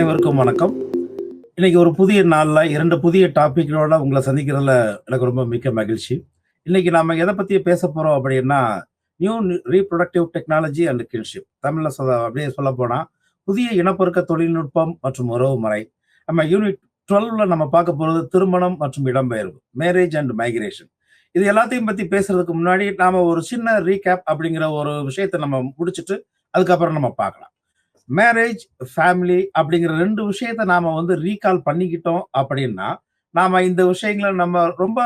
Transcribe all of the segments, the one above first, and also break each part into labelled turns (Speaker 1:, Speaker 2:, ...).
Speaker 1: அனைவருக்கும் வணக்கம். இன்னைக்கு ஒரு புதிய நாள்ல 2 புதிய டாபிக்களோட உங்கள சந்திக்கிறதுல எனக்கு ரொம்ப மிக்க மகிழ்ச்சி. இன்னைக்கு நாம எத பத்தி பேசப் போறோம் அப்படின்னா, new reproductive technology and kinship. தமிழ்ல அப்படியே சொல்லப்போனா, புதிய இனப்பெருக்க தொழில்நுட்பம் மற்றும் உறவுமுறை. நம்ம யூனிட் 12ல நம்ம பார்க்க போறது திருமணம் மற்றும் இடம்பெயர்வு. Marriage and migration. இது எல்லாத்தையும் பத்தி பேசுறதுக்கு முன்னாடி நாம ஒரு சின்ன ரீகேப் அப்படிங்கிற ஒரு விஷயத்த நம்ம முடிச்சுட்டு, அதுக்கப்புறம் நம்ம பார்க்கலாம். மேரேஜ், ஃபேமிலி அப்படிங்கிற 2 விஷயத்த நாம ரீகால் பண்ணிக்கிட்டோம் அப்படின்னா, நாம இந்த விஷயங்கள நம்ம ரொம்ப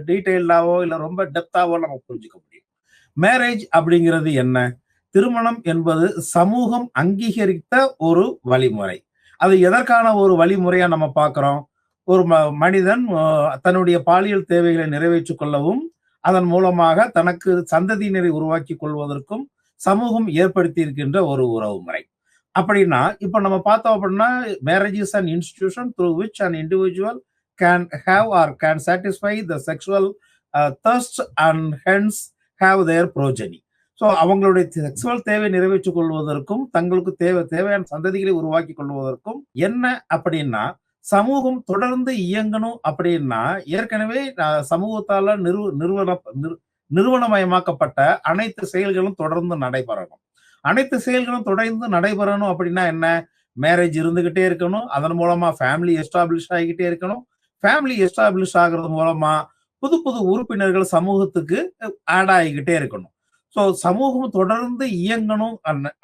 Speaker 1: டீட்டெயில்டாவோ, இல்ல ரொம்ப டெப்த்தாவோ நம்ம புரிஞ்சுக்க முடியும். மேரேஜ் அப்படிங்கிறது என்ன? திருமணம் என்பது சமூகம் அங்கீகரித்த ஒரு வழிமுறை. அது எதற்கான ஒரு வழிமுறையா நம்ம பார்க்கிறோம்? ஒரு மனிதன் தன்னுடைய பாலியல் தேவைகளை நிறைவேற்றிக் கொள்ளவும், அதன் மூலமாக தனக்கு சந்ததியினரை உருவாக்கிக் கொள்வதற்கும் சமூகம் ஏற்படுத்தி இருக்கின்ற ஒரு உறவுமுறை. அப்படின்னா, இப்ப நம்ம பார்த்தோம் அப்படின்னா, marriage is an institution through which an individual can have or can satisfy the sexual thirst and hence have their progeny. So அவங்களுடைய செக்சுவல் தேவை நிறைவேற்றிக் கொள்வதற்கும், தங்களுக்கு தேவையான சந்ததிகளை உருவாக்கிக் கொள்வதற்கும் என்ன அப்படின்னா, சமூகம் தொடர்ந்து இயங்கணும் அப்படின்னா, ஏற்கனவே சமூகத்தால நிறுவனமயமாக்கப்பட்ட அனைத்து செயல்களும் தொடர்ந்து நடைபெறணும். அனைத்து செயல்களும் தொடர்ந்து நடைபெறணும் அப்படின்னா என்ன? மேரேஜ் இருந்துகிட்டே இருக்கணும். அதன் மூலமா ஃபேமிலி எஸ்டாப்ளிஷ் ஆகிக்கிட்டே இருக்கணும். ஃபேமிலி எஸ்டாப்ளிஷ் ஆகிறது மூலமா புது புது உறுப்பினர்கள் சமூகத்துக்கு ஆட் ஆகிக்கிட்டே இருக்கணும். ஸோ சமூகம் தொடர்ந்து இயங்கணும்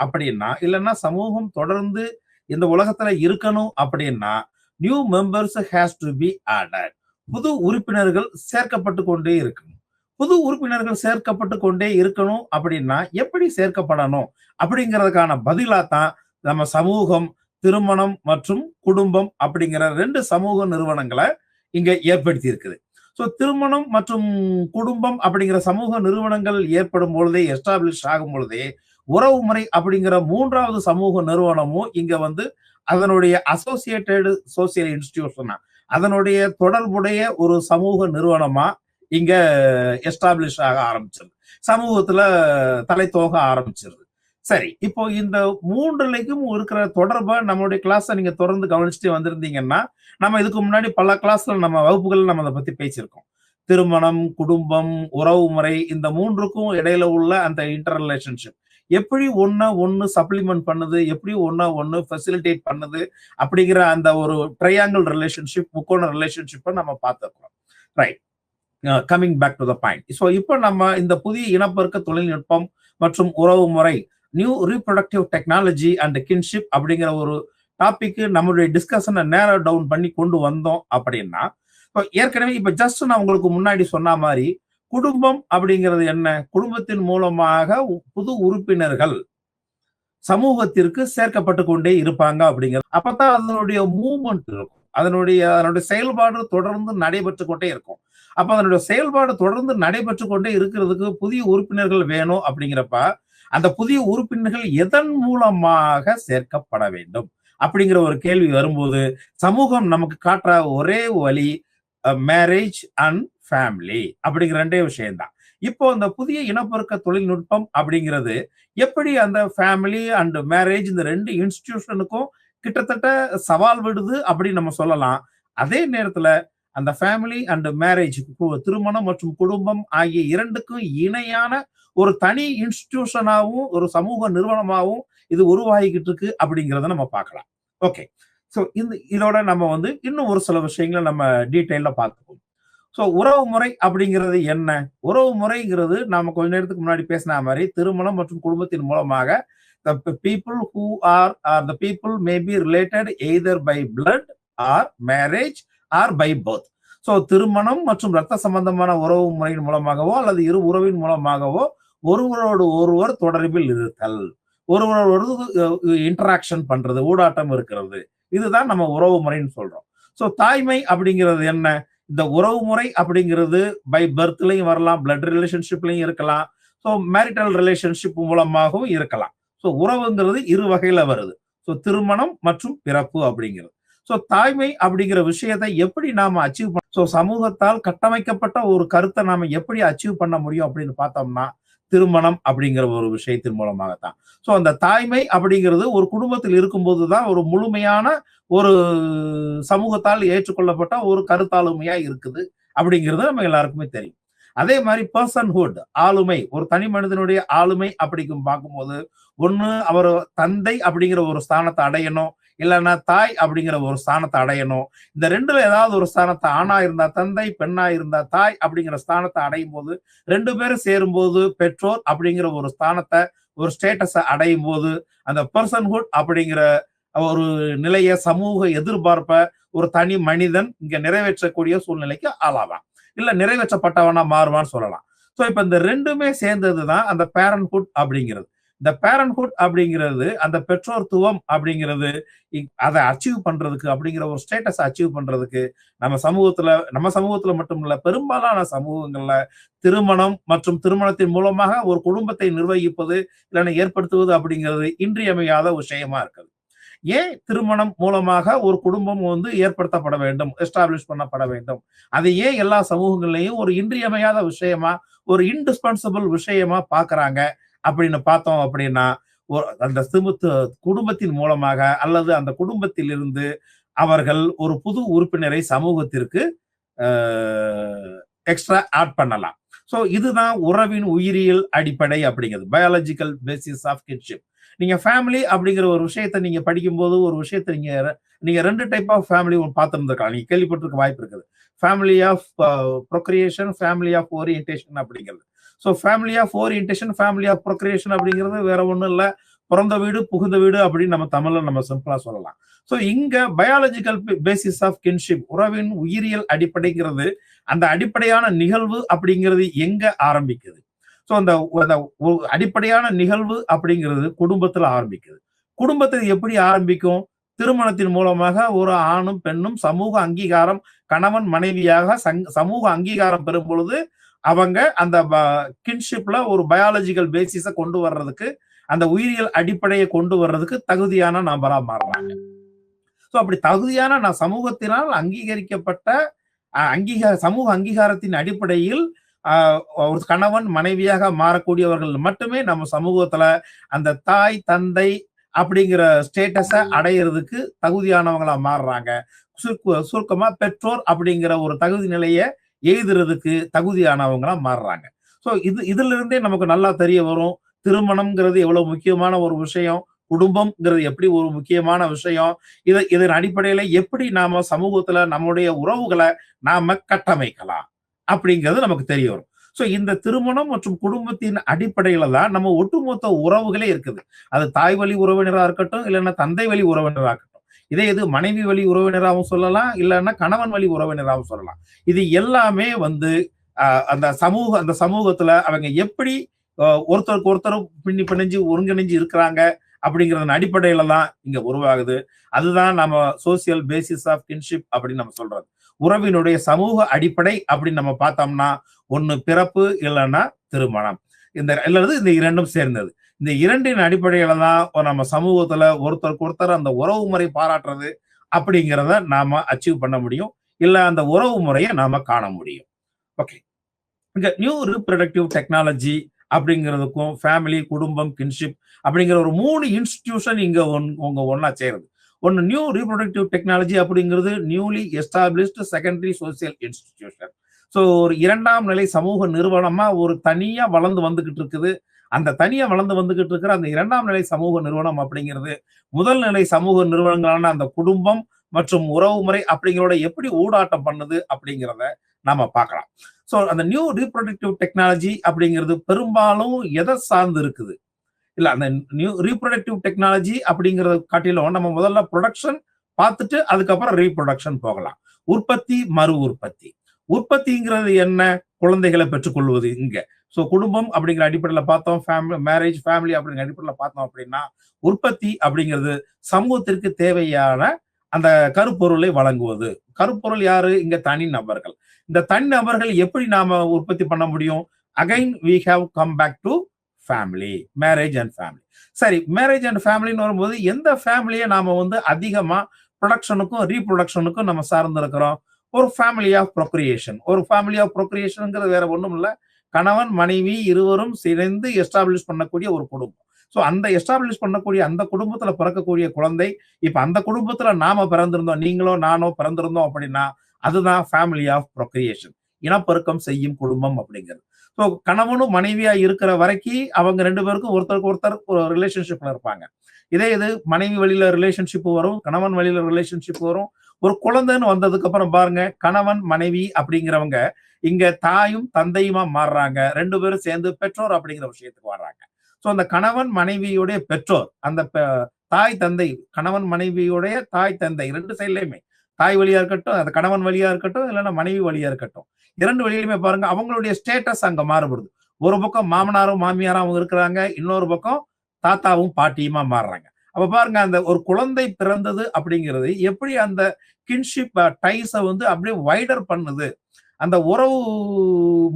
Speaker 1: அப்படின்னா, இல்லைன்னா சமூகம் தொடர்ந்து இந்த உலகத்துல இருக்கணும் அப்படின்னா, new members has to B added. புது உறுப்பினர்கள் சேர்க்கப்பட்டு கொண்டே இருக்கணும். புது உறுப்பினர்கள் சேர்க்கப்பட்டு கொண்டே இருக்கணும் அப்படின்னா, எப்படி சேர்க்கப்படணும் அப்படிங்கிறதுக்கான பதிலா தான் நம்ம சமூகம், திருமணம் மற்றும் குடும்பம் அப்படிங்கிற 2 சமூக நிறுவனங்களை இங்க ஏற்படுத்தி இருக்குது. ஸோ திருமணம் மற்றும் குடும்பம் அப்படிங்கிற சமூக நிறுவனங்கள் ஏற்படும் பொழுதே, எஸ்டாப்ளிஷ் ஆகும் பொழுதே, உறவுமுறை அப்படிங்கிற 3வது சமூக நிறுவனமும் இங்க அதனுடைய அசோசியேட்டட் சோசியல் இன்ஸ்டிடியூஷனா, அதனுடைய தொடர்புடைய ஒரு சமூக நிறுவனமா இங்க எஸ்டாப்ளிஷ் ஆக ஆரம்பிச்சிருது. சமூகத்துல தலை தோக ஆரம்பிச்சிருது. சரி, இப்போ இந்த 3லையும் இருக்கிற தொடர்பை நம்மளுடைய கிளாஸை நீங்க தொடர்ந்து கவனிச்சுட்டு வந்திருந்தீங்கன்னா, நம்ம இதுக்கு முன்னாடி பல கிளாஸ்ல நம்ம வகுப்புகள் நம்ம அதை பத்தி பேசியிருக்கோம். திருமணம், குடும்பம், உறவுமுறை, இந்த 3க்கும் இடையில உள்ள அந்த இன்டர் ரிலேஷன்ஷிப் எப்படி ஒண்ணு சப்ளிமெண்ட் பண்ணுது, எப்படி ஒண்ணு ஃபெசிலிட்டேட் பண்ணுது அப்படிங்கிற அந்த ஒரு ட்ரையாங்கிள் ரிலேஷன்ஷிப், முக்கோண ரிலேஷன்ஷிப்பை நம்ம பார்த்துருக்கோம். Right. Coming back to the point. So இப்போ நம்ம இந்த புதிய இனப்பெருக்க தொழில்நுட்பம் மற்றும் உறவுமுறை, new reproductive technology and kinship அப்படிங்கிற ஒரு டாபிக் நம்மளுடைய டிஸ்கஷனை நேரோ டவுன் பண்ணி கொண்டு வந்தோம் அப்படின்னா, ஏற்கனவே இப்ப ஜஸ்ட் நான் உங்களுக்கு முன்னாடி சொன்ன மாதிரி, குடும்பம் அப்படிங்கிறது என்ன? குடும்பத்தின் மூலமாக புது உறுப்பினர்கள் சமூகத்திற்கு சேர்க்கப்பட்டு கொண்டே இருப்பாங்க அப்படிங்கிறது. அப்பதான் அதனுடைய மூவ்மெண்ட் இருக்கும். அதனுடைய செயல்பாடு தொடர்ந்து நடைபெற்று கொண்டே இருக்கும். அப்ப அதனுடைய செயல்பாடு தொடர்ந்து நடைபெற்று கொண்டே இருக்கிறதுக்கு புதிய உறுப்பினர்கள் வேணும் அப்படிங்கிறப்ப, அந்த புதிய உறுப்பினர்கள் எதன் மூலமாக சேர்க்கப்பட வேண்டும் அப்படிங்கிற ஒரு கேள்வி வரும்போது, சமூகம் நமக்கு காட்டுற ஒரே வழி மேரேஜ் அண்ட் ஃபேமிலி அப்படிங்கிற 2 விஷயம்தான். இப்போ அந்த புதிய இனப்பெருக்க தொழில்நுட்பம் அப்படிங்கிறது எப்படி அந்த ஃபேமிலி அண்ட் மேரேஜ் இந்த 2 இன்ஸ்டிடியூஷனுக்கும் கிட்டத்தட்ட சவால் விடுது அப்படின்னு நம்ம சொல்லலாம். அதே நேரத்துல அந்த ஃபேமிலி அண்ட் மேரேஜ், திருமணம் மற்றும் குடும்பம் ஆகிய 2க்கும் இணையான ஒரு தனி இன்ஸ்டிடியூஷனாவும், ஒரு சமூக நிறுவனமாவும் இது உருவாகிக்கிட்டு இருக்கு அப்படிங்கிறத நம்ம பார்க்கலாம். ஓகே. ஸோ இதோட நம்ம இன்னும் ஒரு சில விஷயங்களை நம்ம டீட்டெயில பார்த்துப்போம். ஸோ உறவுமுறை அப்படிங்கிறது என்ன? உறவுமுறைங்கிறது நாம கொஞ்ச நேரத்துக்கு முன்னாடி பேசின மாதிரி, திருமணம் மற்றும் குடும்பத்தின் மூலமாக the people who are the people may be related either by blood or marriage or by birth. So திருமணம் மற்றும் ரத்த சம்பந்தமான உறவு முறையின் மூலமாகவோ அல்லது இரு உறவின் மூலமாகவோ ஒருவரோடு ஒருவர் தொடர்பில் இருத்தல், ஒருவரோடு இன்டராக்ஷன் பண்றது, ஊடாட்டம் இருக்கிறது, இதுதான் நம்ம உறவு முறைன்னு சொல்றோம். ஸோ தாய்மை அப்படிங்கிறது என்ன? இந்த உறவு முறை அப்படிங்கிறது பை பர்த்லையும் வரலாம், பிளட் ரிலேஷன்ஷிப்லையும் இருக்கலாம், ஸோ மேரிட்டல் ரிலேஷன்ஷிப் மூலமாகவும் இருக்கலாம். ஸோ உறவுங்கிறது 2 வகையில வருது. ஸோ திருமணம் மற்றும் பிறப்பு அப்படிங்கிறது. ஸோ தாய்மை அப்படிங்கிற விஷயத்தை எப்படி நாம அச்சீவ் பண்ண, ஸோ சமூகத்தால் கட்டமைக்கப்பட்ட ஒரு கருத்தை நாம எப்படி அச்சீவ் பண்ண முடியும் அப்படின்னு பார்த்தோம்னா, திருமணம் அப்படிங்கிற ஒரு விஷயத்தின் மூலமாகத்தான். சோ அந்த தாய்மை அப்படிங்கிறது ஒரு குடும்பத்தில் இருக்கும்போதுதான் ஒரு முழுமையான ஒரு சமூகத்தால் ஏற்றுக்கொள்ளப்பட்ட ஒரு கருத்தாளுமையா இருக்குது அப்படிங்கிறது நம்ம எல்லாருக்குமே தெரியும். அதே மாதிரி பர்சன்ஹுட், ஆளுமை, ஒரு தனி மனிதனுடைய ஆளுமை அப்படிங்கும் பார்க்கும்போது, ஒண்ணு அவர் தந்தை அப்படிங்கிற ஒரு ஸ்தானத்தை அடையணும், இல்லைன்னா தாய் அப்படிங்கிற ஒரு ஸ்தானத்தை அடையணும். இந்த ரெண்டுல ஏதாவது ஒரு ஸ்தானத்தை, ஆணா இருந்தா தந்தை, பெண்ணா இருந்தா தாய் அப்படிங்கிற ஸ்தானத்தை அடையும் போது, ரெண்டு பேரும் சேரும்போது பெற்றோர் அப்படிங்கிற ஒரு ஸ்தானத்தை, ஒரு ஸ்டேட்டஸை அடையும் போது, அந்த பர்சன்ஹுட் அப்படிங்கிற ஒரு நிலைய, சமூக எதிர்பார்ப்ப ஒரு தனி மனிதன் இங்க நிறைவேற்றக்கூடிய சூழ்நிலைக்கு ஆளாவான், இல்ல நிறைவேற்றப்பட்டவனா மாறுவான்னு சொல்லலாம். சோ இப்ப இந்த ரெண்டுமே சேர்ந்ததுதான் அந்த பேரண்ட்ஹுட் அப்படிங்கிறது. இந்த பேரண்ட்ஹுட் அப்படிங்கிறது, அந்த பெற்றோர்த்துவம் அப்படிங்கிறது, அதை அச்சீவ் பண்றதுக்கு, அப்படிங்கிற ஒரு ஸ்டேட்டஸ் அச்சீவ் பண்றதுக்கு நம்ம சமூகத்துல மட்டும் இல்ல, பெரும்பாலான சமூகங்கள்ல திருமணம் மற்றும் திருமணத்தின் மூலமாக ஒரு குடும்பத்தை நிர்வகிப்பது இல்லைன்னா ஏற்படுத்துவது அப்படிங்கிறது இன்றியமையாத விஷயமா இருக்குது. ஏன் திருமணம் மூலமாக ஒரு குடும்பம் ஏற்படுத்தப்பட வேண்டும், எஸ்டாப்ளிஷ் பண்ணப்பட வேண்டும்? அதை ஏன் எல்லா சமூகங்கள்லையும் ஒரு இன்றியமையாத விஷயமா, ஒரு இன்டிஸ்பென்சபிள் விஷயமா பாக்குறாங்க அப்படின்னு பார்த்தோம் அப்படின்னா, அந்த குடும்பத்தின் மூலமாக அல்லது அந்த குடும்பத்தில் இருந்து அவர்கள் ஒரு புது உறுப்பினரை சமூகத்திற்கு எக்ஸ்ட்ரா ஆட் பண்ணலாம். சோ இதுதான் உறவின் உயிரியல் அடிப்படை அப்படிங்கிறது, பயாலஜிக்கல் பேசிஸ் ஆஃப் கின்ஷிப். நீங்க ஃபேமிலி அப்படிங்கிற ஒரு விஷயத்தை நீங்க படிக்கும்போது, ஒரு விஷயத்தை நீங்க ரெண்டு டைப் ஆஃப் ஃபேமிலி பார்த்துருந்துருக்கலாம், நீங்க கேள்விப்பட்டிருக்க வாய்ப்பு இருக்குது. Family of procreation, family of orientation அப்படிங்கிறது. So family of orientation, family of procreation அப்படிங்கிறது வேற ஒன்றும் இல்லை, பிறந்த வீடு புகுந்த வீடு அப்படின்னு நம்ம தமிழ்ல நம்ம சிம்பிளா சொல்லலாம். ஸோ இங்க பயாலஜிக்கல் பேசிஸ் ஆஃப் கின்ஷிப், உறவின் உயிரியல் அடிப்படைங்கிறது, அந்த அடிப்படையான நிகழ்வு அப்படிங்கிறது எங்க ஆரம்பிக்குது? ஸோ அந்த அடிப்படையான நிகழ்வு அப்படிங்கிறது குடும்பத்துல ஆரம்பிக்குது. குடும்பத்தில் எப்படி ஆரம்பிக்கும்? திருமணத்தின் மூலமாக ஒரு ஆணும் பெண்ணும் சமூக அங்கீகாரம், கணவன் மனைவியாக சமூக அங்கீகாரம் பெறும் பொழுது அவங்க அந்த கின்ஷிப்ல ஒரு பயாலஜிக்கல் பேசிஸ கொண்டு வர்றதுக்கு, அந்த உயிரியல் அடிப்படையை கொண்டு வர்றதுக்கு தகுதியான நபரா மாறுறாங்க. சோ அப்படி தகுதியான சமூகத்தினால் அங்கீகரிக்கப்பட்ட சமூக அங்கீகாரத்தின் அடிப்படையில் ஒரு கணவன் மனைவியாக மாறக்கூடியவர்கள் மட்டுமே நம்ம சமூகத்துல அந்த தாய் தந்தை அப்படிங்கிற ஸ்டேட்டஸ அடையிறதுக்கு தகுதியானவங்களா மாறுறாங்க. சுருக்கமா பெற்றோர் அப்படிங்கிற ஒரு தகுதி நிலையை எழுதுறதுக்கு தகுதியானவங்களா மாறுறாங்க. சோ இதுல இருந்தே நமக்கு நல்லா தெரிய வரும், திருமணம்ங்கிறது எவ்வளவு முக்கியமான ஒரு விஷயம், குடும்பம்ங்கிறது எப்படி ஒரு முக்கியமான விஷயம், இதன் அடிப்படையில எப்படி நாம சமூகத்துல நம்முடைய உறவுகளை நாம கட்டமைக்கலாம் அப்படிங்கிறது நமக்கு தெரிய வரும். சோ இந்த திருமணம் மற்றும் குடும்பத்தின் அடிப்படையில தான் நம்ம ஒட்டுமொத்த உறவுகளே இருக்குது. அது தாய் வழி உறவினரா இருக்கட்டும், இல்லைன்னா தந்தை வழி உறவினரா இருக்கட்டும். இதே இது மனைவி வழி உறவினராகவும் சொல்லலாம், இல்லைன்னா கணவன் வழி உறவினராகவும் சொல்லலாம். இது எல்லாமே அந்த சமூகத்துல அவங்க எப்படி ஒருத்தருக்கு ஒருத்தர் பிணைஞ்சு ஒருங்கிணைஞ்சு இருக்கிறாங்க அப்படிங்கறதன் அடிப்படையில தான் இங்க உருவாகுது. அதுதான் நம்ம சோசியல் பேசிஸ் ஆஃப் கின்ஷிப் அப்படின்னு நம்ம சொல்றது. உறவினுடைய சமூக அடிப்படை அப்படின்னு நம்ம பார்த்தோம்னா, ஒண்ணு பிறப்பு, இல்லைன்னா திருமணம். இந்த இரண்டும் சேர்ந்தது. இந்த இரண்டின் அடிப்படையில தான் நம்ம சமூகத்துல ஒருத்தருக்கு ஒருத்தர் அந்த உறவு முறை பாராட்டுறது அப்படிங்கிறத நாம அச்சீவ் பண்ண முடியும், இல்ல அந்த உறவு முறையை நாம காண முடியும். ஓகே, இங்க நியூ ரீப்ரொடக்டிவ் டெக்னாலஜி அப்படிங்கிறதுக்கும் ஃபேமிலி, குடும்பம், கின்ஷிப் அப்படிங்கிற ஒரு 3 இன்ஸ்டிடியூஷன் இங்க ஒன்னா சேருது. ஒன்னு நியூ ரீப்ரொடக்டிவ் டெக்னாலஜி அப்படிங்கிறது newly established secondary social institution. So ஒரு 2ஆம் நிலை சமூக நிறுவனமா ஒரு தனியா வளர்ந்து வந்துகிட்டு இருக்குது. அந்த தனியா வளர்ந்து வந்துகிட்டு இருக்கிற அந்த 2ஆம் நிலை சமூக நிறுவனம் அப்படிங்கிறது முதல் நிலை சமூக நிறுவனங்களான அந்த குடும்பம் மற்றும் உறவு முறை அப்படிங்கிறத எப்படி ஊடாட்டம் பண்ணுது அப்படிங்கிறத நாம பார்க்கலாம். ஸோ அந்த நியூ ரீப்ரொடக்டிவ் டெக்னாலஜி அப்படிங்கிறது பெரும்பாலும் எதை சார்ந்து இருக்குது? இல்ல, அந்த நியூ ரீப்ரொடக்டிவ் டெக்னாலஜி அப்படிங்கறத காட்டிலும் நம்ம முதல்ல ப்ரொடக்ஷன் பார்த்துட்டு அதுக்கப்புறம் ரீப்ரொடக்ஷன் போகலாம். உற்பத்தி, மறு உற்பத்தி. உற்பத்திங்கிறது என்ன? குழந்தைகளை பெற்றுக்கொள்வது இங்க. சோ குடும்பம் அப்படிங்கிற அடிப்படையில பார்த்தோம், மேரேஜ், ஃபேமிலி அப்படிங்கிற அடிப்படையில பார்த்தோம் அப்படின்னா, உற்பத்தி அப்படிங்கிறது சமூகத்திற்கு தேவையான அந்த கருப்பொருளை வழங்குவது. கருப்பொருள் யாரு? இங்க தனி நபர்கள். இந்த தனி நபர்கள் எப்படி நாம உற்பத்தி பண்ண முடியும்? Again we have come back to family, marriage and family. சரி, மேரேஜ் அண்ட் ஃபேமிலின்னு வரும்போது எந்த ஃபேமிலியை நாம அதிகமா ப்ரொடக்ஷனுக்கும் ரீப்ரொடக்ஷனுக்கும் நம்ம சார்ந்து இருக்கிறோம்? ஒரு ஃபேமிலி ஆஃப் ப்ரொக்ரியேஷன். ஒரு ஃபேமிலி ஆஃப் ப்ரொக்ரியேஷன்ங்கிறது வேற ஒண்ணும் இல்லை, கணவன் மனைவி இருவரும் சேர்ந்து எஸ்டாப்ளிஷ் பண்ணக்கூடிய ஒரு குடும்பம். ஸோ அந்த எஸ்டாப்ளிஷ் பண்ணக்கூடிய அந்த குடும்பத்துல பிறக்கக்கூடிய குழந்தை, இப்ப அந்த குடும்பத்துல நாம பிறந்திருந்தோம், நீங்களோ நானோ பிறந்திருந்தோம் அப்படின்னா அதுதான் ஃபேமிலி ஆஃப் ப்ரொக்ரியேஷன், இனப்பெருக்கம் செய்யும் குடும்பம் அப்படிங்கிறது. ஸோ கணவனும் மனைவியா இருக்கிற வரைக்கும் அவங்க ரெண்டு பேருக்கும் ஒருத்தருக்கு ஒருத்தர் ஒரு ரிலேஷன்ஷிப்ல இருப்பாங்க. இதே இது மனைவி வழியில ரிலேஷன்ஷிப் வரும், கணவன் வழியில ரிலேஷன்ஷிப் வரும். ஒரு குழந்தைன்னு வந்ததுக்கு அப்புறம் பாருங்க, கணவன் மனைவி அப்படிங்கிறவங்க இங்க தாயும் தந்தையுமா மாறுறாங்க. ரெண்டு பேரும் சேர்ந்து பெற்றோர் அப்படிங்கிற விஷயத்துக்கு வர்றாங்க. ஸோ அந்த கணவன் மனைவியுடைய பெற்றோர், அந்த தாய் தந்தை, கணவன் மனைவியுடைய தாய் தந்தை ரெண்டு சைட்லயுமே, தாய் வழியா இருக்கட்டும், அது கணவன் வழியா இருக்கட்டும், இல்லைன்னா மனைவி வழியா இருக்கட்டும், இரண்டு வழியிலுமே பாருங்க அவங்களுடைய ஸ்டேட்டஸ் அங்க மாறுபடுது. ஒரு பக்கம் மாமனாரும் மாமியாரும் அவங்க இருக்கிறாங்க, இன்னொரு பக்கம் தாத்தாவும் பாட்டியுமா மாறுறாங்க. அப்ப பாருங்க, அந்த ஒரு குழந்தை பிறந்தது அப்படிங்கிறது எப்படி அந்த கின்ஷிப் டைஸ வந்து அப்படியே வைடர் பண்ணுது, அந்த உறவு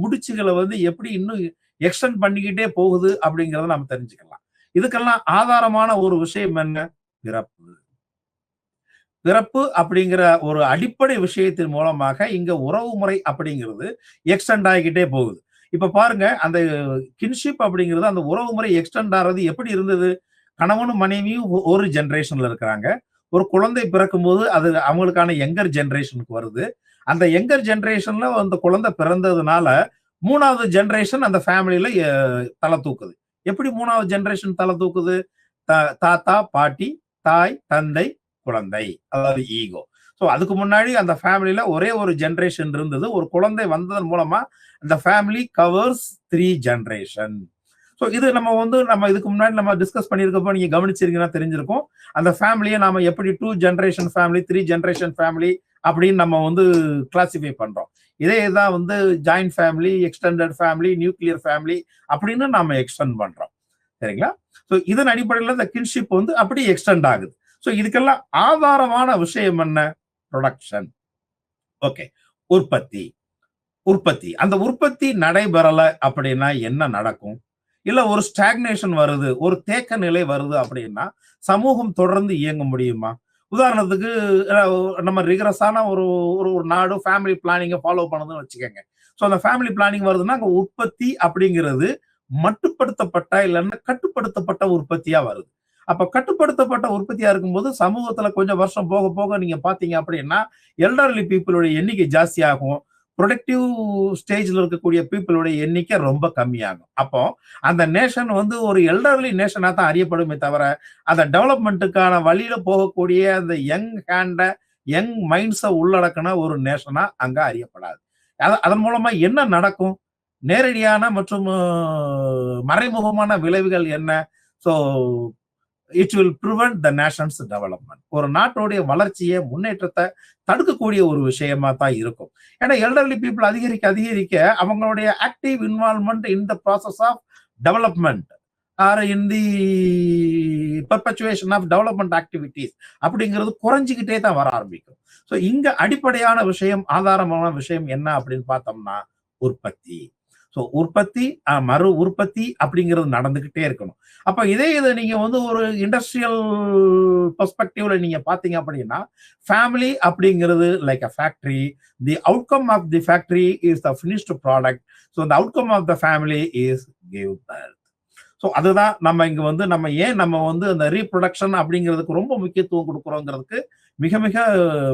Speaker 1: முடிச்சுகளை வந்து எப்படி இன்னும் எக்ஸ்டெண்ட் பண்ணிக்கிட்டே போகுது அப்படிங்கறத நம்ம தெரிஞ்சுக்கலாம். இதுக்கெல்லாம் ஆதாரமான ஒரு விஷயம் என்ன? பிறப்பு. பிறப்பு அப்படிங்கிற ஒரு அடிப்படை விஷயத்தின் மூலமாக இங்க உறவு முறை அப்படிங்கிறது எக்ஸ்டெண்ட் ஆகிக்கிட்டே போகுது. இப்ப பாருங்க, அந்த கின்ஷிப் அப்படிங்கிறது, அந்த உறவு முறை எக்ஸ்டெண்ட் ஆறது எப்படி இருந்தது? கணவனும் மனைவியும் ஒரு ஜெனரேஷன்ல இருக்கிறாங்க. ஒரு குழந்தை பிறக்கும்போது அது அவங்களுக்கான யங்கர் ஜெனரேஷனுக்கு வருது. அந்த யங்கர் ஜெனரேஷன்ல அந்த குழந்தை பிறந்ததுனால மூணாவது ஜெனரேஷன் அந்த ஃபேமிலியில தலை தூக்குது. எப்படி மூணாவது ஜெனரேஷன் தலை தூக்குது? தாத்தா பாட்டி, தாய் தந்தை, குழந்தை, அதாவது ஈகோ. ஸோ அதுக்கு முன்னாடி அந்த ஃபேமிலியில ஒரே ஒரு ஜெனரேஷன் இருந்தது. ஒரு குழந்தை வந்ததன் மூலமா அந்த ஃபேமிலி கவர்ஸ் 3 ஜெனரேஷன். ஸோ இது நம்ம இதுக்கு முன்னாடி நம்ம டிஸ்கஸ் பண்ணியிருக்கப்போ நீங்க கவனிச்சிருக்கீங்கன்னா தெரிஞ்சிருக்கும். அந்த ஃபேமிலியை நாம எப்படி 2 ஜெனரேஷன் ஃபேமிலி, 3 ஜெனரேஷன் ஃபேமிலி அப்படின்னு நம்ம கிளாசிஃபை பண்றோம். இதே தான் joint family, extended family, nuclear family அப்படின்னு நாம எக்ஸ்டெண்ட் பண்றோம். சரிங்களா? ஸோ இதன் அடிப்படையில் இந்த கின்ஷிப் அப்படி எக்ஸ்டெண்ட் ஆகுது. ஸோ இதுக்கெல்லாம் ஆதாரமான விஷயம் என்ன? ப்ரொடக்ஷன். ஓகே, உற்பத்தி. உற்பத்தி, அந்த உற்பத்தி நடைபெறல அப்படின்னா என்ன நடக்கும்? இல்ல ஒரு ஸ்டாக்னேஷன் வருது, ஒரு தேக்க நிலை வருது அப்படின்னா சமூகம் தொடர்ந்து இயங்க முடியுமா? உதாரணத்துக்கு நம்ம ரிகரஸான ஒரு ஒரு நாடு ஃபேமிலி பிளானிங்கை ஃபாலோ பண்ணுதுன்னு வச்சுக்கோங்க. ஸோ அந்த ஃபேமிலி பிளானிங் வருதுன்னா அங்க உற்பத்தி அப்படிங்கிறது மட்டுப்படுத்தப்பட்ட இல்லைன்னா கட்டுப்படுத்தப்பட்ட உற்பத்தியா வருது. அப்ப கட்டுப்படுத்தப்பட்ட உற்பத்தியா இருக்கும்போது சமூகத்துல கொஞ்சம் வருஷம் போக போக நீங்க பாத்தீங்க அப்படின்னா எல்டர்லி பீப்புளுடைய எண்ணிக்கை ஜாஸ்தியாகும். ப்ரொடக்டிவ் ஸ்டேஜ்ல இருக்கக்கூடிய பீப்புளுடைய எண்ணிக்கை ரொம்ப கம்மியாகும். அப்போ அந்த நேஷன் ஒரு எல்டர்லி நேஷனா தான் அறியப்படுமே தவிர அந்த டெவலப்மெண்ட்டுக்கான வழியில போகக்கூடிய அந்த யங் ஹேண்ட, யங் மைண்ட்ஸை உள்ளடக்கின ஒரு நேஷனா அங்க அறியப்படாது. அதன் மூலமா என்ன நடக்கும்? நேரடியான மற்றும் மறைமுகமான விளைவுகள் என்ன? So it will prevent the Nations development. ஒரு நாட்டோடைய வளர்ச்சியை, முன்னேற்றத்தை தடுக்கக்கூடிய ஒரு விஷயமா தான் இருக்கும். ஏன்னா எல்டர்லி பீப்புள் அதிகரிக்க அதிகரிக்க அவங்களுடைய active involvement in the process of development or in the perpetuation of development activities அப்படிங்கிறது குறைஞ்சிக்கிட்டே தான் வர ஆரம்பிக்கும். ஸோ இங்க அடிப்படையான விஷயம், ஆதாரமான விஷயம் என்ன அப்படின்னு பார்த்தோம்னா உற்பத்தி. ஸோ உற்பத்தி, மறு உற்பத்தி அப்படிங்கிறது நடந்துகிட்டே இருக்கணும். அப்ப இதே இதை நீங்க ஒரு இண்டஸ்ட்ரியல் பெர்ஸ்பெக்டிவ்ல நீங்க பாத்தீங்க அப்படின்னா ஃபேமிலி அப்படிங்கிறது like a factory. The outcome of the factory is the finished product. So the outcome of the family is give birth. So அதுதான் நம்ம இங்க நம்ம ஏன் அந்த ரீப்ரொடக்ஷன் அப்படிங்கிறதுக்கு ரொம்ப முக்கியத்துவம் கொடுக்குறோங்கிறதுக்கு மிக மிக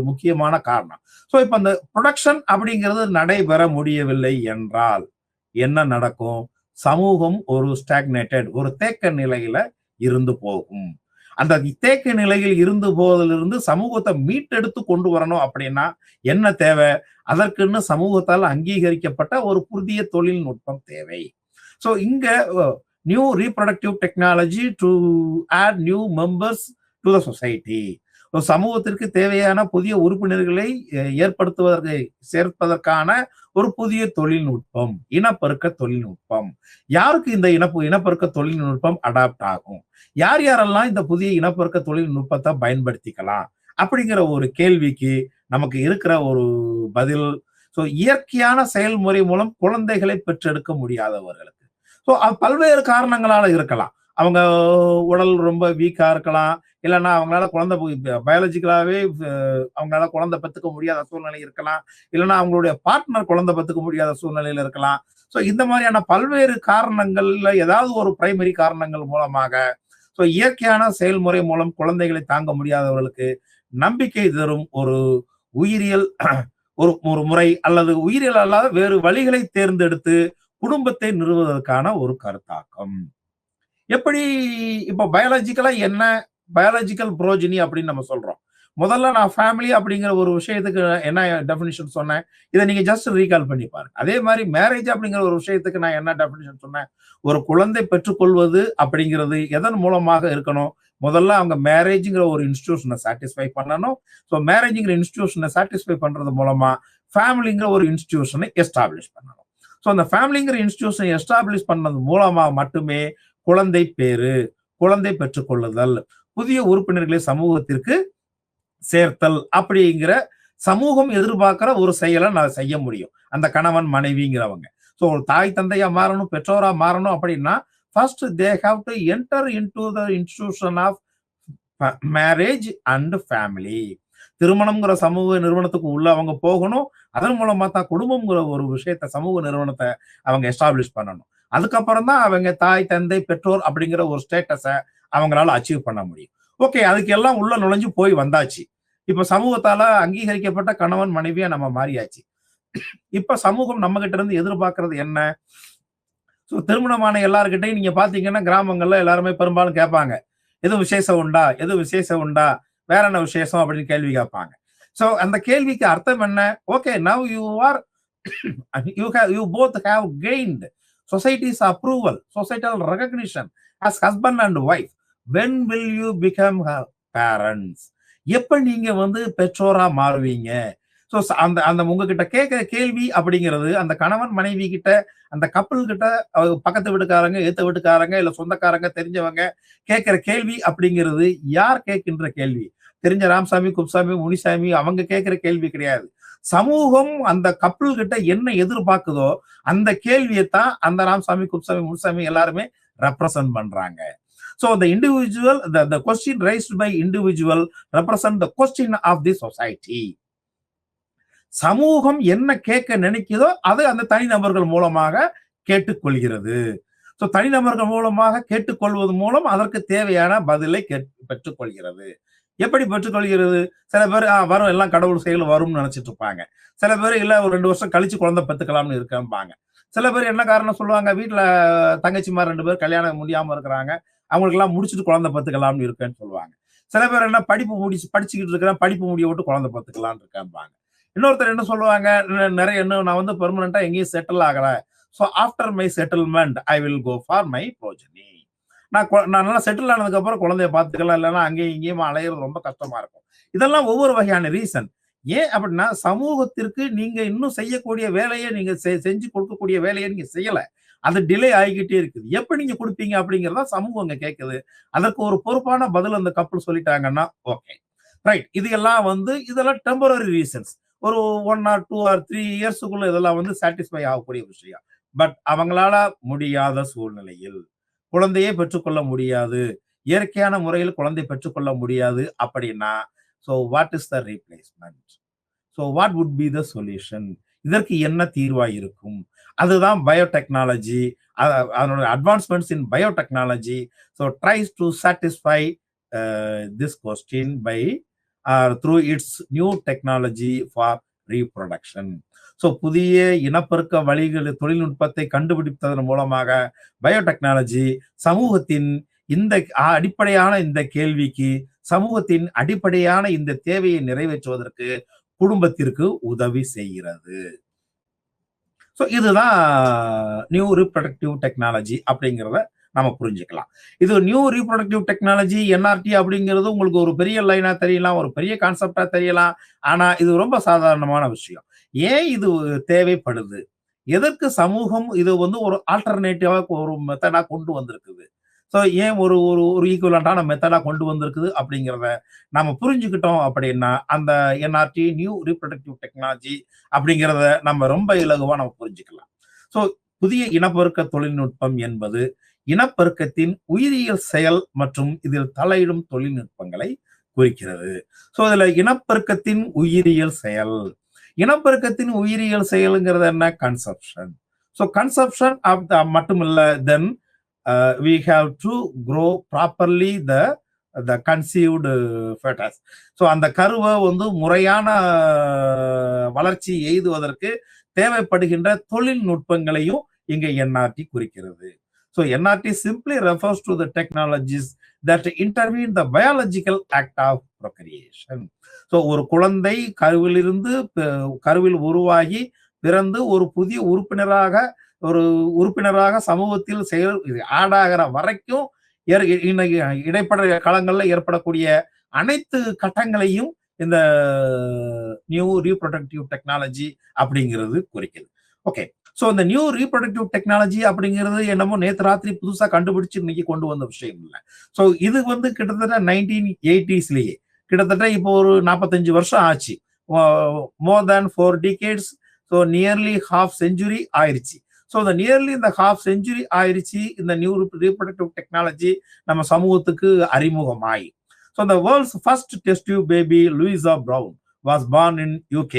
Speaker 1: முக்கியமான காரணம். ஸோ இப்ப அந்த ப்ரொடக்ஷன் அப்படிங்கிறது நடைபெற முடியவில்லை என்றால் என்ன நடக்கும்? சமூகம் ஒரு ஸ்டாக்னேட்டட், ஒரு தேக்க நிலையில இருந்து போகும். அந்த தேக்க நிலையில் இருந்து போவதிலிருந்து சமூகத்தை மீட்டெடுத்து கொண்டு வரணும் அப்படின்னா என்ன தேவை? அதற்குன்னு சமூகத்தால் அங்கீகரிக்கப்பட்ட ஒரு புதிய தொழில்நுட்பம் தேவை. ஸோ இங்க new reproductive technology to add new members to the society. சமூகத்திற்கு தேவையான புதிய உறுப்பினர்களை ஏற்படுத்துவதற்கு சேர்ப்பதற்கான ஒரு புதிய தொழில்நுட்பம், இனப்பெருக்க தொழில்நுட்பம். யாருக்கு இந்த இனப்பெருக்க தொழில்நுட்பம் அடாப்ட் ஆகும்? யார் யாரெல்லாம் இந்த புதிய இனப்பெருக்க தொழில்நுட்பத்தை பயன்படுத்திக்கலாம் அப்படிங்கிற ஒரு கேள்விக்கு நமக்கு இருக்கிற ஒரு பதில், ஸோ இயற்கையான செயல்முறை மூலம் குழந்தைகளை பெற்றெடுக்க முடியாதவர்களுக்கு. ஸோ பல்வேறு காரணங்களால இருக்கலாம். அவங்க உடல் ரொம்ப வீக்கா இருக்கலாம், இல்லைன்னா அவங்களால குழந்தை பயாலஜிக்கலாவே அவங்களால குழந்தை பெற்றுக்க முடியாத சூழ்நிலை இருக்கலாம், இல்லைன்னா அவங்களுடைய பார்ட்னர் குழந்தை பெற்றுக்க முடியாத சூழ்நிலையில இருக்கலாம். ஸோ இந்த மாதிரியான பல்வேறு காரணங்கள்ல ஏதாவது ஒரு பிரைமரி காரணங்கள் மூலமாக ஸோ இயற்கையான செயல்முறை மூலம் குழந்தைகளை தாங்க முடியாதவர்களுக்கு நம்பிக்கை தரும் ஒரு உயிரியல் ஒரு முறை அல்லது உயிரியல் அல்லாத வேறு வழிகளை தேர்ந்தெடுத்து குடும்பத்தை நிறுவுவதற்கான ஒரு கருத்தாக்கம். எப்படி இப்போ பயாலஜிக்கலா என்ன பயாலஜிக்கல் புரோஜினி அப்படின்னு நம்ம சொல்றோம். முதல்ல நான் ஃபேமிலி அப்படிங்கிற ஒரு விஷயத்துக்கு என்ன டெஃபினிஷன் சொன்னேன், இதை நீங்க ஜஸ்ட் ரீகால் பண்ணி பாருங்க. அதே மாதிரி மேரேஜ் அப்படிங்கிற ஒரு விஷயத்துக்கு நான் என்ன டெஃபினிஷன் சொன்னேன், ஒரு குழந்தை பெற்றுக்கொள்வது அப்படிங்கிறது எதன் மூலமாக இருக்கணும், முதல்ல அவங்க மேரேஜ்ங்கிற ஒரு இன்ஸ்டிடியூஷனை சாட்டிஸ்ஃபை பண்ணணும். ஸோ மேரேஜ்ங்கிற இன்ஸ்டிடியூஷனை சாட்டிஸ்ஃபை பண்றது மூலமா ஃபேமிலிங்கிற ஒரு இன்ஸ்டிடியூஷனை எஸ்டாப்ளிஷ் பண்ணணும். ஸோ அந்த ஃபேமிலிங்கிற இன்ஸ்டிடியூஷனை எஸ்டாப்ளிஷ் பண்ணது மூலமா மட்டுமே குழந்தை பேரு, குழந்தை பெற்றுக்கொள்ளுதல், புதிய உறுப்பினர்களை சமூகத்திற்கு சேர்த்தல் அப்படிங்கிற சமூகம் எதிர்பார்க்கிற ஒரு செயலை நான் செய்ய முடியும். அந்த கணவன் மனைவிங்கிறவங்க ஸோ ஒரு தாய் தந்தையா மாறணும், பெற்றோரா மாறணும் அப்படின்னா first they have to enter into the institution of marriage and family. திருமணம்ங்கிற சமூக நிறுவனத்துக்கு உள்ள அவங்க போகணும். அதன் மூலமா தான் குடும்பம்ங்கிற ஒரு விஷயத்த சமூக நிறுவனத்தை அவங்க எஸ்டாப்ளிஷ் பண்ணணும். அதுக்கப்புறம் தான் அவங்க தாய் தந்தை பெற்றோர் அப்படிங்கிற ஒரு ஸ்டேட்டஸை அவங்களால அச்சீவ் பண்ண முடியும். ஓகே, அதுக்கு எல்லாம் உள்ள நுழைஞ்சு போய் வந்தாச்சு. இப்ப சமூகத்தால அங்கீகரிக்கப்பட்ட கணவன் மனைவியா நம்ம மாறியாச்சு. இப்ப சமூகம் நம்ம கிட்ட இருந்து எதிர்பார்க்கறது என்ன? ஸோ திருமணமான எல்லாருக்கிட்டையும் நீங்க பாத்தீங்கன்னா கிராமங்கள்ல எல்லாருமே பெரும்பாலும் கேட்பாங்க, எதுவும் விசேஷம் உண்டா, எதுவும் விசேஷம் உண்டா, வேற என்ன விசேஷம் அப்படின்னு கேள்வி கேட்பாங்க. ஸோ அந்த கேள்விக்கு அர்த்தம் என்ன? Okay, now you are you both have gained society's approval, societal recognition as husband and wife. When will you become her parents? எப்ப நீங்க பெற்றோரா மாறுவீங்க? ஸோ அந்த அந்த உங்ககிட்ட கேட்கிற கேள்வி அப்படிங்கிறது அந்த கணவன் மனைவி கிட்ட, அந்த கப்பல் கிட்ட, பக்கத்து வீட்டுக்காரங்க, ஏத்த வீட்டுக்காரங்க, இல்ல சொந்தக்காரங்க, தெரிஞ்சவங்க கேட்கிற கேள்வி அப்படிங்கிறது யார் கேட்கின்ற கேள்வி? தெரிஞ்ச ராமசாமி, குப்சாமி, முனிசாமி அவங்க கேட்கிற கேள்வி கிடையாது. சமூகம் அந்த கப்பல் கிட்ட என்ன எதிர்பார்க்குதோ அந்த கேள்வியைத்தான் அந்த ராமசாமி, குப்சாமி, முனிசாமி எல்லாருமே ரெப்ரசன்ட் பண்றாங்க. So the individual, the question raised by individual represent the question of the society. சமூகம் என்ன கேட்க நினைக்குதோ அது அந்த தனிநபர்கள் மூலமாக கேட்டுக்கொள்கிறது. ஸோ தனிநபர்கள் மூலமாக கேட்டுக்கொள்வது மூலம் அதற்கு தேவையான பதிலை பெற்றுக்கொள்கிறது. எப்படி பெற்றுக்கொள்கிறது? சில பேர் வரும், எல்லாம் கடவுள் செயல் வரும்னு நினைச்சிட்டு இருப்பாங்க. சில பேர் இல்ல ஒரு 2 வருஷம் கழிச்சு குழந்தை பெற்றுக்கலாம்னு இருக்காங்க. சில பேர் என்ன காரணம் சொல்லுவாங்க, வீட்டுல தங்கச்சிமார் 2 பேர் கல்யாணம் முடியாம இருக்கிறாங்க, அவங்களுக்கு எல்லாம் முடிச்சுட்டு குழந்தை பெற்றுக்கலாம்னு இருக்கேன்னு சொல்லுவாங்க. சில பேர் என்ன படிச்சுக்கிட்டு இருக்கிறேன், படிப்பு முடிய விட்டு குழந்தை பெற்றுக்கலாம்னு இருக்காங்க. இன்னொருத்தர் என்ன சொல்லுவாங்க, நிறைய நான் பெர்மனண்டா எங்கேயும் செட்டில் ஆகல, so after my settlement I will go for my progeny. நான் நல்லா செட்டில் ஆனதுக்கு அப்புறம் குழந்தைய பார்த்துக்கலாம், இல்லைன்னா அங்கேயும் இங்கேயும் அலையிறது ரொம்ப கஷ்டமா இருக்கும். இதெல்லாம் ஒவ்வொரு வகையான ரீசன். ஏன் அப்படின்னா சமூகத்திற்கு நீங்க இன்னும் செய்யக்கூடிய வேலையை நீங்க செஞ்சு கொடுக்கக்கூடிய வேலையை நீங்க செய்யல, அது டிலே ஆகிக்கிட்டே இருக்குது. எப்படி நீங்க கொடுப்பீங்க அப்படிங்கிறதா சமூகம் அங்க கேட்குது. அதற்கு ஒரு பொறுப்பான பதில் அந்த கப்பல் சொல்லிட்டாங்கன்னா ஓகே ரைட். இது எல்லாம் இதெல்லாம் டெம்பரரி ரீசன்ஸ். ஒரு 1 or 2 or 3 இயர்ஸுக்குள்ள இதெல்லாம் சாட்டிஸ்ஃபை ஆகக்கூடிய விஷயம். பட் அவங்களால முடியாத சூழ்நிலையில் குழந்தையே பெற்றுக்கொள்ள முடியாது, இயற்கையான முறையில் குழந்தை பெற்றுக்கொள்ள முடியாது அப்படின்னா so what is the replacement? So what would be the solution? இதற்கு என்ன தீர்வா இருக்கும்? அதுதான் பயோடெக்னாலஜி, அதனோட advancements in biotechnology so tries to satisfy this question by through its new technology for reproduction. So புதிய இனப்பெருக்க வழிகள் தொழில்நுட்பத்தை கண்டுபிடிப்பதன் மூலமாக பயோடெக்னாலஜி சமூகத்தின் இந்த அடிப்படையான இந்த கேள்விக்கு, சமூகத்தின் அடிப்படையான இந்த தேவையை நிறைவேற்றுவதற்கு குடும்பத்திற்கு உதவி செய்கிறது. ஸோ இதுதான் நியூ ரீப்ரொடக்டிவ் டெக்னாலஜி அப்படிங்கிறத நம்ம புரிஞ்சுக்கலாம். இது நியூ ரீப்ரொடக்டிவ் டெக்னாலஜி என்ஆர்டி அப்படிங்கிறது உங்களுக்கு ஒரு பெரிய லைனா தெரியலாம், ஒரு பெரிய கான்செப்டா தெரியலாம். ஆனா இது ரொம்ப சாதாரணமான விஷயம். ஏன் இது தேவைப்படுது? எதற்கு சமூகம் இது ஒரு ஆல்டர்னேட்டிவா ஒரு மெத்தடா கொண்டு வந்திருக்குது? ஸோ ஏன் ஒரு ஒரு ஈக்குவலண்டான மெத்தடா கொண்டு வந்திருக்குது அப்படிங்கிறத நம்ம புரிஞ்சுக்கிட்டோம் அப்படின்னா அந்த என்ஆர்டி நியூ ரீப்ரொடக்டிவ் டெக்னாலஜி அப்படிங்கிறத நம்ம ரொம்ப இலகுவா நம்ம புரிஞ்சுக்கலாம். ஸோ புதிய இனப்பெருக்க தொழில்நுட்பம் என்பது இனப்பெருக்கத்தின் உயிரியல் செயல் மற்றும் இதில் தலையிடும் தொழில்நுட்பங்களை குறிக்கிறது. ஸோ இதுல இனப்பெருக்கத்தின் உயிரியல் செயல், இனப்பெருக்கத்தின் உயிரியல் செயலுங்கிறது என்ன? Conception. So conception of the மட்டும் இல்லை, then we have to grow properly the conceived fetus. ஸோ அந்த கருவை வந்து முறையான வளர்ச்சி எய்துவதற்கு தேவைப்படுகின்ற தொழில்நுட்பங்களையும் இங்க என்ஆர்டி குறிக்கிறது. So NRT simply refers to the technologies that intervene the biological act of procreation. So ஒரு குழந்தை கருவில் உருவாகி பிறந்து ஒரு புதிய உறுப்பினராக சமூகத்தில் ஆடாகிற வரைக்கும் இடைப்பட காலங்கள்ல ஏற்படக்கூடிய அனைத்து கட்டங்களையும் இந்த நியூ ரீப்ரொடக்டிவ் டெக்னாலஜி அப்படிங்கிறது குறிக்குது. ஓகே, ஸோ இந்த நியூ ரீப்ரொடக்டிவ் டெக்னாலஜி அப்படிங்கிறது என்னமோ நேற்று ராத்திரி புதுசா கண்டுபிடிச்சு இன்னைக்கு கொண்டு வந்த விஷயம் இல்லை. ஸோ இது வந்து கிட்டத்தட்ட 1980s கிட்டத்தட்ட இப்போ ஒரு 45 வருஷம் ஆச்சு. More than 4 decades. So nearly half century ஆயிடுச்சு. ஸோ இந்த நியர்லி இந்த ஹாஃப் செஞ்சுரி ஆயிடுச்சு இந்த நியூ ரீப்ரொடக்டிவ் டெக்னாலஜி நம்ம சமூகத்துக்கு அறிமுகமாயி. So the world's first test tube baby Louisa Brown was born in UK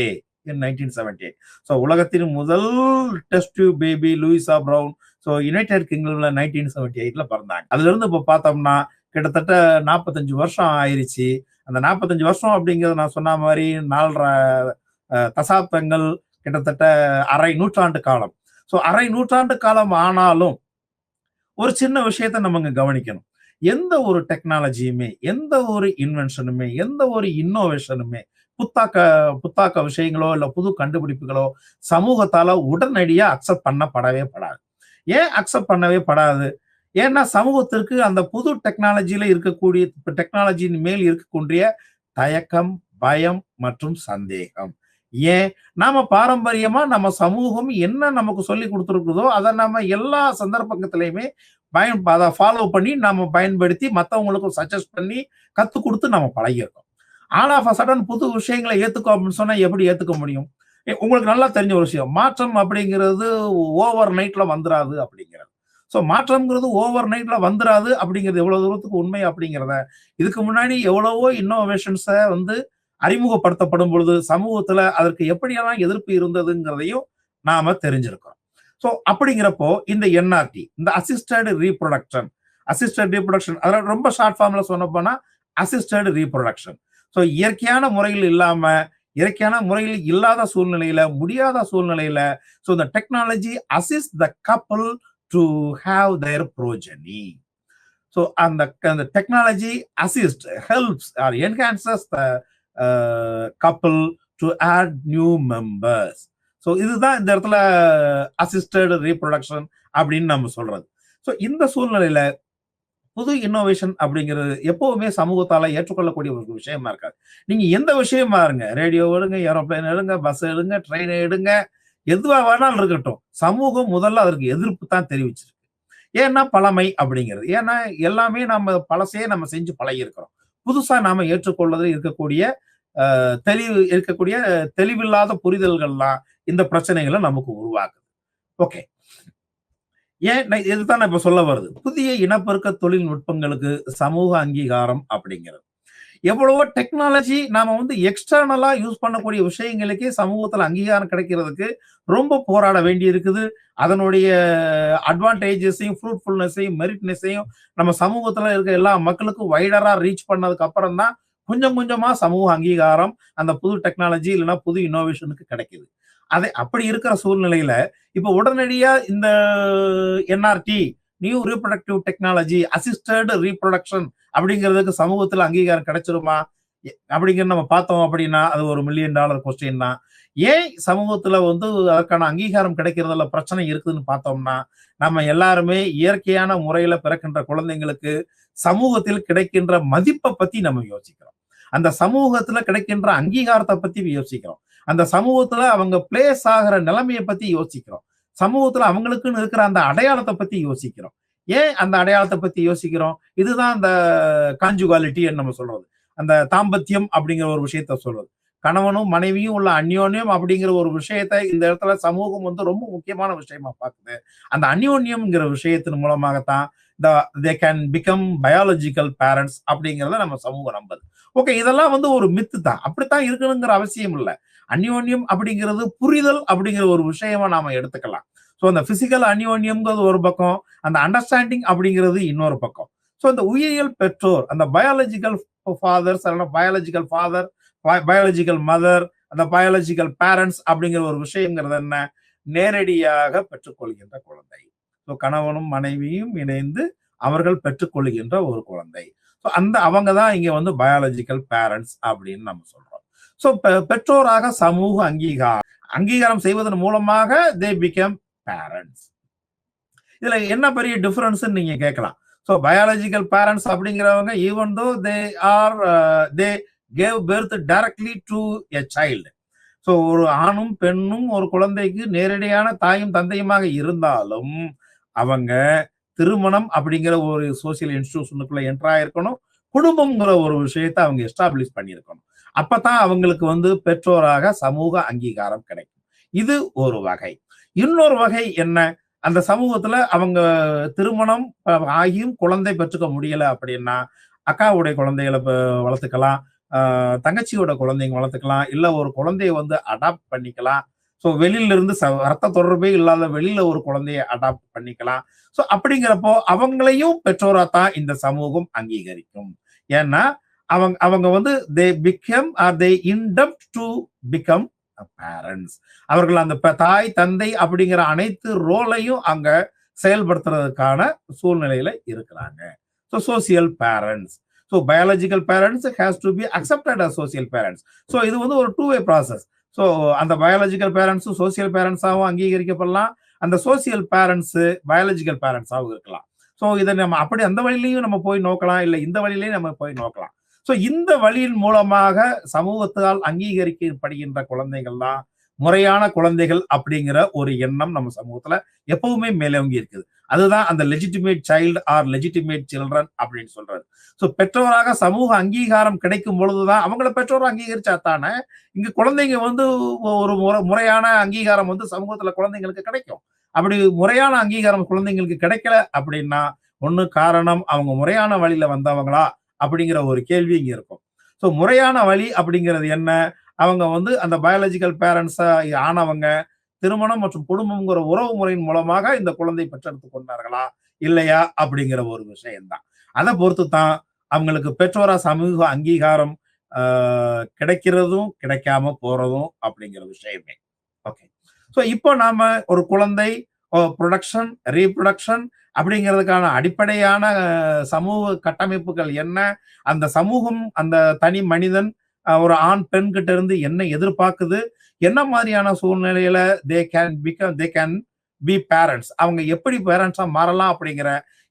Speaker 1: in 1978. So உலகத்தின் முதல் test tube baby Louisa Brown so united கிங்டம்ல 1978 பிறந்தாங்க. அதுல இருந்து இப்போ பார்த்தோம்னா கிட்டத்தட்ட 45 வருஷம் ஆயிடுச்சு. அந்த 45 வருஷம் அப்படிங்கிறது நான் சொன்ன மாதிரி 4.5 தசாப்தங்கள், கிட்டத்தட்ட அரை நூற்றாண்டு காலம். ஸோ அரை நூற்றாண்டு காலம் ஆனாலும் ஒரு சின்ன விஷயத்த நம்ம கவனிக்கணும். எந்த ஒரு டெக்னாலஜியுமே, எந்த ஒரு இன்வென்ஷனுமே, எந்த ஒரு இன்னோவேஷனுமே, புத்தாக்க விஷயங்களோ இல்ல புது கண்டுபிடிப்புகளோ சமூகத்தால உடனடியா அக்செப்ட் பண்ணப்படவே படாது. ஏன் அக்செப்ட் பண்ணவே படாது? ஏன்னா சமூகத்திற்கு அந்த புது டெக்னாலஜியில இருக்கக்கூடிய டெக்னாலஜியின் மேல் இருக்கக்கூடிய தயக்கம், பயம் மற்றும் சந்தேகம். ஏன்? நாம பாரம்பரியமா நம்ம சமூகம் என்ன நமக்கு சொல்லி கொடுத்துருக்குதோ அதை நம்ம எல்லா சந்தர்ப்பத்திலையுமே அதை ஃபாலோ பண்ணி நம்ம பயன்படுத்தி மற்றவங்களுக்கும் சஜஸ்ட் பண்ணி கத்து கொடுத்து நம்ம பழகியிருக்கோம். ஆல் ஆஃப் அ சடன் புது விஷயங்களை ஏத்துக்கோ அப்படின்னு சொன்னா எப்படி ஏத்துக்க முடியும்? உங்களுக்கு நல்லா தெரிஞ்ச ஒரு விஷயம், மாற்றம் அப்படிங்கிறது ஓவர் நைட்ல வந்துராது அப்படிங்கிறது. ஸோ மாற்றம்ங்கிறது ஓவர் நைட்ல வந்துராது அப்படிங்கிறது எவ்வளவு தூரத்துக்கு உண்மை அப்படிங்கிறத இதுக்கு முன்னாடி எவ்வளவோ இன்னோவேஷன்ஸை வந்து அறிமுகப்படுத்தப்படும் பொழுது சமூகத்துல அதற்கு எப்படியெல்லாம் எதிர்ப்பு இருந்ததுங்கிறதையும் நாம தெரிஞ்சிருக்கோம். ஸோ அப்படிங்கிறப்போ இந்த என்ஆர்டி, இந்த அசிஸ்டட் ரீப்ரொடக்ஷன் அதோட ரொம்ப ஷார்ட் ஃபார்ம்ல சொன்ன போனா அசிஸ்டட் ரீப்ரொடக்ஷன். ஸோ இயற்கையான முறையில் இல்லாத சூழ்நிலையில, முடியாத சூழ்நிலையில ஸோ இந்த technology assist the couple to have their progeny. So அந்த technology assist, helps or enhances the couple to add new members. So இதுதான் இந்த இடத்துல அசிஸ்டட் ரீப்ரொடக்ஷன் அப்படின்னு நம்ம சொல்றது. ஸோ இந்த சூழ்நிலையில புது இன்னோவேஷன் அப்படிங்கிறது எப்பவுமே சமூகத்தால ஏற்றுக்கொள்ளக்கூடிய ஒரு விஷயமா இருக்காது. நீங்க எந்த விஷயமா இருங்க, ரேடியோ எடுங்க, ஏரோப்ளைன் எடுங்க, பஸ் எடுங்க, ட்ரெயின் எடுங்க, எதுவா வேணாலும் இருக்கட்டும், சமூகம் முதல்ல அதற்கு எதிர்ப்பு தான் தெரிவிச்சிருக்கு. ஏன்னா பழமை அப்படிங்கிறது, ஏன்னா எல்லாமே நம்ம பழசையே நம்ம செஞ்சு பழகி இருக்கிறோம். புதுசா நாம ஏற்றுக்கொள்வதில் இருக்கக்கூடிய தெளிவில்லாத புரிதல்கள்லாம் இந்த பிரச்சனைகளை நமக்கு உருவாக்குது. ஓகே, ஏன் இதுதான் நான் இப்ப சொல்ல வருது. புதிய இனப்பெருக்க தொழில்நுட்பங்களுக்கு சமூக அங்கீகாரம் அப்படிங்கிறது. எவ்வளவோ டெக்னாலஜி நாம வந்து எக்ஸ்டர்னலா யூஸ் பண்ணக்கூடிய விஷயங்களுக்கே சமூகத்துல அங்கீகாரம் கிடைக்கிறதுக்கு ரொம்ப போராட வேண்டி இருக்குது. அதனுடைய அட்வான்டேஜஸையும் ஃப்ரூட்ஃபுல்னஸையும் மெரிட்னஸையும் நம்ம சமூகத்துல இருக்க எல்லா மக்களுக்கும் வைடரா ரீச் பண்ணதுக்கு அப்புறம் தான் கொஞ்சம் கொஞ்சமா சமூக அங்கீகாரம் அந்த புது டெக்னாலஜி இல்லைன்னா புது இன்னோவேஷனுக்கு கிடைக்குது. அப்படி இருக்கிற சூழ்நிலையில இப்ப உடனடியா இந்த NRT, new reproductive technology, assisted reproduction அப்படிங்கிறதுக்கு சமூகத்துல அங்கீகாரம் கிடைச்சிருமா அப்படிங்கிறது நம்ம பார்த்தோம் அப்படின்னா அது ஒரு $1 மில்லியன் கொஸ்டின் தான். ஏன் சமூகத்துல வந்து அதற்கான அங்கீகாரம் கிடைக்கிறதுல பிரச்சனை இருக்குதுன்னு பார்த்தோம்னா, நம்ம எல்லாருமே இயற்கையான முறையில பிறக்கின்ற குழந்தைங்களுக்கு சமூகத்தில் கிடைக்கின்ற மதிப்பை பத்தி நம்ம யோசிக்கிறோம். அந்த சமூகத்துல கிடைக்கின்ற அங்கீகாரத்தை பத்தி யோசிக்கிறோம். அந்த சமூகத்துல அவங்க பிளேஸ் ஆகிற நிலைமையை பத்தி யோசிக்கிறோம். சமூகத்துல அவங்களுக்குன்னு இருக்கிற அந்த அடையாளத்தை பத்தி யோசிக்கிறோம். ஏன் அந்த அடையாளத்தை பத்தி யோசிக்கிறோம்? இதுதான் அந்த கான்ஜுகாலிட்டி நம்ம சொல்றது, அந்த தாம்பத்தியம் அப்படிங்கிற ஒரு விஷயத்த சொல்றது. கணவனும் மனைவியும் உள்ள அந்யோன்யம் அப்படிங்கிற ஒரு விஷயத்த இந்த இடத்துல சமூகம் வந்து ரொம்ப முக்கியமான விஷயமா பார்க்குது. அந்த அந்யோன்யம்ங்கிற விஷயத்தின் மூலமாகத்தான் they can become biological parents அப்படிங்கிறத நம்ம சமூகம் நம்புது. ஓகே, இதெல்லாம் வந்து ஒரு மித்து தான், அப்படித்தான் இருக்கணுங்கிற அவசியம் இல்லை. அந்யோன்யம் அப்படிங்கிறது புரிதல் அப்படிங்கிற ஒரு விஷயமா நாம எடுத்துக்கலாம். ஸோ அந்த பிசிக்கல் அந்யோன்யம்ங்கிறது ஒரு பக்கம், அந்த அண்டர்ஸ்டாண்டிங் அப்படிங்கிறது இன்னொரு பக்கம். ஸோ அந்த உயிரியல் பெற்றோர், அந்த biological fathers, biological father, biological mother, அந்த பயாலஜிக்கல் பேரண்ட்ஸ் அப்படிங்கிற ஒரு விஷயங்கிறது என்ன, நேரடியாக பெற்றுக்கொள்கின்ற குழந்தை. ஸோ கணவனும் மனைவியும் இணைந்து அவர்கள் பெற்றுக்கொள்கின்ற ஒரு குழந்தை. ஸோ அந்த அவங்க தான் இங்க வந்து பயாலஜிக்கல் பேரண்ட்ஸ் அப்படின்னு நம்ம சொல்றோம். ஸோ பெற்றோராக சமூக அங்கீகாரம் செய்வதன் மூலமாக தே பிகம் பேரண்ட்ஸ். இதுல என்ன பெரிய டிஃபரன்ஸ் நீங்க கேட்கலாம். ஸோ பயாலஜிக்கல் பேரண்ட்ஸ் அப்படிங்கிறவங்க even though they gave birth directly to a child. So ஒரு ஆணும் பெண்ணும் ஒரு குழந்தைக்கு நேரடியான தாயும் தந்தையுமாக இருந்தாலும் அவங்க திருமணம் அப்படிங்கிற ஒரு சோசியல் இன்ஸ்டிடியூஷனுக்குள்ள என்ட்ரா இருக்கணும், குடும்பம்ங்கிற ஒரு விஷயத்தை அவங்க எஸ்டாப்ளிஷ் பண்ணியிருக்கணும். அப்பதான் அவங்களுக்கு வந்து பெற்றோராக சமூக அங்கீகாரம் கிடைக்கும். இது ஒரு வகை. இன்னொரு வகை என்ன, அந்த சமூகத்துல அவங்க திருமணம் ஆகியும் குழந்தை பெற்றுக்க முடியல அப்படின்னா அக்காவுடைய குழந்தைகளை வளர்த்துக்கலாம், தங்கச்சியோட குழந்தைங்க வளர்த்துக்கலாம், இல்ல ஒரு குழந்தைய வந்து அடாப்ட் பண்ணிக்கலாம். ஸோ வெளியில இருந்து ரத்த தொடர்பே இல்லாத வெளியில ஒரு குழந்தைய அடாப்ட் பண்ணிக்கலாம். ஸோ அப்படிங்கிறப்போ அவங்களையும் பெற்றோரா தான் இந்த சமூகம் அங்கீகரிக்கும். ஏன்னா அவங்க வந்து they become or they adapt to become parents. அவர்கள் அந்த தாய் தந்தை அப்படிங்கிற அனைத்து ரோலையும் அங்க செயல்படுத்துறதுக்கான சூழ்நிலையில இருக்கிறாங்க. So social parents. So biological parents has to be accepted as social parents. So இது வந்து ஒரு 2-way ப்ராசஸ். ஸோ அந்த பயாலஜிக்கல் பேரண்ட்ஸும் சோசியல் பேரண்ட்ஸாகவும் அங்கீகரிக்கப்படலாம், அந்த சோசியல் பேரண்ட்ஸ் பயாலஜிக்கல் பேரண்ட்ஸாகவும் இருக்கலாம். ஸோ இதை நம்ம அப்படி அந்த வழியிலையும் நம்ம போய் நோக்கலாம், இல்லை இந்த வழியிலையும் நம்ம போய் நோக்கலாம். ஸோ இந்த வழியின் மூலமாக சமூகத்தால் அங்கீகரிக்கப்படுகின்ற குழந்தைகள் தான் முறையான குழந்தைகள் அப்படிங்கிற ஒரு எண்ணம் நம்ம சமூகத்துல எப்பவுமே மேலோங்கி இருக்குது. அதுதான் அந்த legitimate child or legitimate children அப்படின்னு சொல்றது. ஸோ பெற்றோராக சமூக அங்கீகாரம் கிடைக்கும் பொழுதுதான் அவங்கள பெற்றோரை அங்கீகரிச்சா தானே இங்க குழந்தைங்க வந்து ஒரு முறையான அங்கீகாரம் வந்து சமூகத்துல குழந்தைங்களுக்கு கிடைக்கும். அப்படி முறையான அங்கீகாரம் குழந்தைங்களுக்கு கிடைக்கல அப்படின்னா ஒண்ணு காரணம் அவங்க முறையான வழியில வந்தவங்களா அப்படிங்கிற ஒரு கேள்வி இங்க இருக்கும். ஸோ முறையான வழி அப்படிங்கிறது என்ன, அவங்க வந்து அந்த பயாலஜிக்கல் பேரண்ட்ஸா ஆனவங்க திருமணம் மற்றும் குடும்பம்ங்கிற உறவு முறையின் மூலமாக இந்த குழந்தை பெற்றெடுத்துக் கொண்டார்களா இல்லையா அப்படிங்கிற ஒரு விஷயம்தான். அதை பொறுத்து தான் அவங்களுக்கு பெற்றோரா சமூக அங்கீகாரம் கிடைக்கிறதும் கிடைக்காம போறதும் அப்படிங்கிற விஷயமே. ஓகே. ஸோ இப்போ நாம ஒரு குழந்தை ப்ரொடக்ஷன் ரீப்ரொடக்ஷன் அப்படிங்கிறதுக்கான அடிப்படையான சமூக கட்டமைப்புகள் என்ன, அந்த சமூகம் அந்த தனி மனிதன் ஒரு ஆண் பெண் கிட்ட இருந்து என்ன எதிர்பார்க்குது, என்ன மாதிரியான சூழ்நிலையில தே கேன் பி பேரண்ட்ஸ், அவங்க எப்படி பேரண்ட்ஸா மாறலாம் அப்படிங்கிற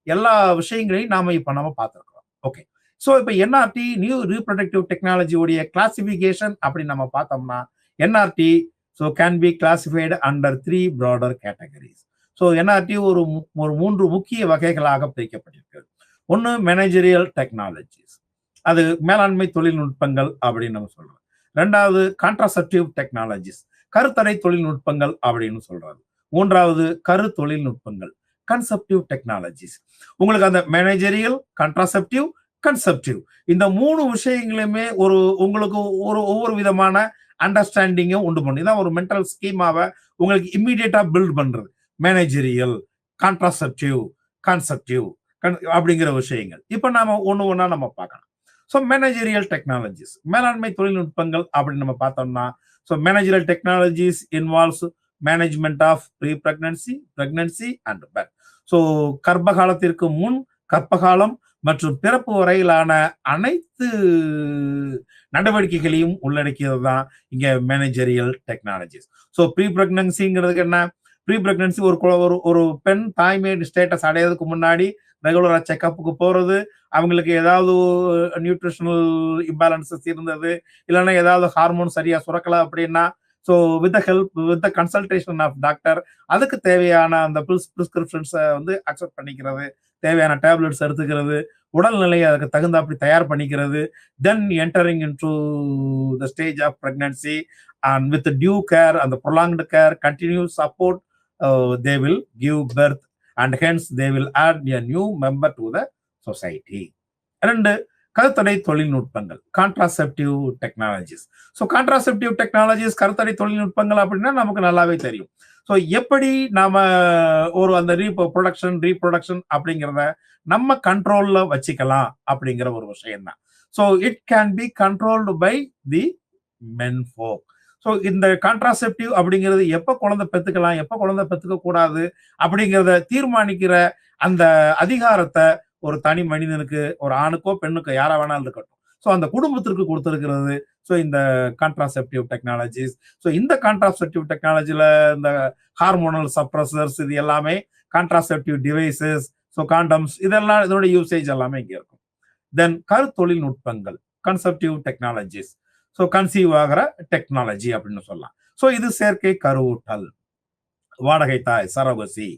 Speaker 1: எல்லா விஷயங்களையும் நாம இப்ப நம்ம பார்த்திருக்கிறோம். ஓகே. ஸோ இப்போ என்ஆர்டி நியூ ரீப்ரொடக்டிவ் டெக்னாலஜியோடைய கிளாசிபிகேஷன் அப்படின்னு நம்ம பார்த்தோம்னா NRT so can be classified under 3 broader categories. So NRT ஒரு 3 முக்கிய வகைகளாக பிரிக்கப்பட்டிருக்கிறது. ஒன்று மேனேஜரியல் டெக்னாலஜிஸ், அது மேலாண்மை தொழில்நுட்பங்கள் அப்படின்னு நம்ம சொல்றோம். ரெண்டாவது கான்ட்ராசெப்டிவ் டெக்னாலஜிஸ், கருத்தடை தொழில்நுட்பங்கள் அப்படின்னு சொல்றது. மூன்றாவது கரு தொழில்நுட்பங்கள் கன்செப்டிவ் டெக்னாலஜிஸ். உங்களுக்கு அந்த மேனேஜரியல், கான்ட்ராசெப்டிவ், கன்செப்டிவ் இந்த 3 விஷயங்களுமே உங்களுக்கு ஒவ்வொரு விதமான அண்டர்ஸ்டாண்டிங்கும் உண்டு பண்ணும். இதான் ஒரு மென்டல் ஸ்கீமாவை உங்களுக்கு இம்மிடியேட்டா பில்ட் பண்றது. மேனேஜரியல், கான்ட்ராசெப்டிவ், கான்செப்டிவ் அப்படிங்கிற விஷயங்கள் இப்ப நாம ஒண்ணா நம்ம பார்க்கலாம். ஸோ மேனேஜரியல் டெக்னாலஜிஸ், மேலாண்மை தொழில்நுட்பங்கள் அப்படின்னு நம்ம பார்த்தோம்னா, so managerial technologies involves management of pre pregnancy, pregnancy and birth. So கர்ப்ப காலத்திற்கு முன், கர்ப்பகாலம் மற்றும் பிறப்பு வரையிலான அனைத்து நடவடிக்கைகளையும் உள்ளடக்கியது தான் இங்க மேனேஜரியல் டெக்னாலஜிஸ். ஸோ ப்ரீ பிரெக்னன்சிங்கிறதுக்கு என்ன, ப்ரீ பிரெக்னன்சி ஒரு பெண் தாய்மை ஸ்டேட்டஸ் அடையிறதுக்கு முன்னாடி ரெகுலரா செக்அப்புக்கு போறது, அவங்களுக்கு ஏதாவது நியூட்ரிஷனல் இம்பேலன்சஸ் இருந்தது, இல்லைன்னா ஏதாவது ஹார்மோன் சரியா சுரக்கல அப்படின்னா so with consultation of doctor அதுக்கு தேவையான அந்த பிரிஸ்கிரிப்ஷன்ஸை வந்து அக்செப்ட் பண்ணிக்கிறது, தேவையான டேப்லெட்ஸ் எடுத்துக்கிறது, உடல்நிலையை அதுக்கு தகுந்த அப்படி தயார் பண்ணிக்கிறது, then entering into the stage of pregnancy and with due care அந்த prolonged care continuous support they will give birth and hence they will add a new member to the society. ரெண்டு கருத்தடை தொழில்நுட்பங்கள், contraceptive technologies. So contraceptive technologies, கருத்தடை தொழில்நுட்பங்கள் அப்படின்னா நமக்கு நல்லாவே தெரியும். ஸோ எப்படி நாம ஒரு அந்த ரீப்ரொடக்ஷன் அப்படிங்கிறத நம்ம கண்ட்ரோல்ல வச்சுக்கலாம் அப்படிங்கிற ஒரு விஷயம் தான். So it can be controlled by the men folk. So இந்த கான்ட்ராசெப்டிவ் அப்படிங்கிறது எப்ப குழந்தை பெத்துக்கலாம், எப்ப குழந்தை பெத்துக்க கூடாது அப்படிங்கிறத தீர்மானிக்கிற அந்த அதிகாரத்தை ஒரு தனி மனிதனுக்கு, ஒரு ஆணுக்கோ பெண்ணுக்கோ யாரா வேணாலும் இருக்கட்டும், ஸோ அந்த குடும்பத்திற்கு கொடுத்திருக்கிறது. ஸோ இந்த கான்ட்ராசெப்டிவ் டெக்னாலஜிஸ். ஸோ இந்த கான்ட்ராசெப்டிவ் டெக்னாலஜில இந்த ஹார்மோனல் சப்ரஸர்ஸ், இது எல்லாமே கான்ட்ராசெப்டிவ் டிவைசஸ், ஸோ காண்டம்ஸ், இதெல்லாம் இதோட யூசேஜ் எல்லாமே இங்க இருக்கும். தென் கருத்தொழில்நுட்பங்கள், கன்செப்டிவ் டெக்னாலஜிஸ். ஸோ கன்சீவ் ஆகிற டெக்னாலஜி அப்படின்னு சொல்லலாம். ஸோ இது செயற்கை கருவூட்டல், வாடகை தாய், சரோகசி,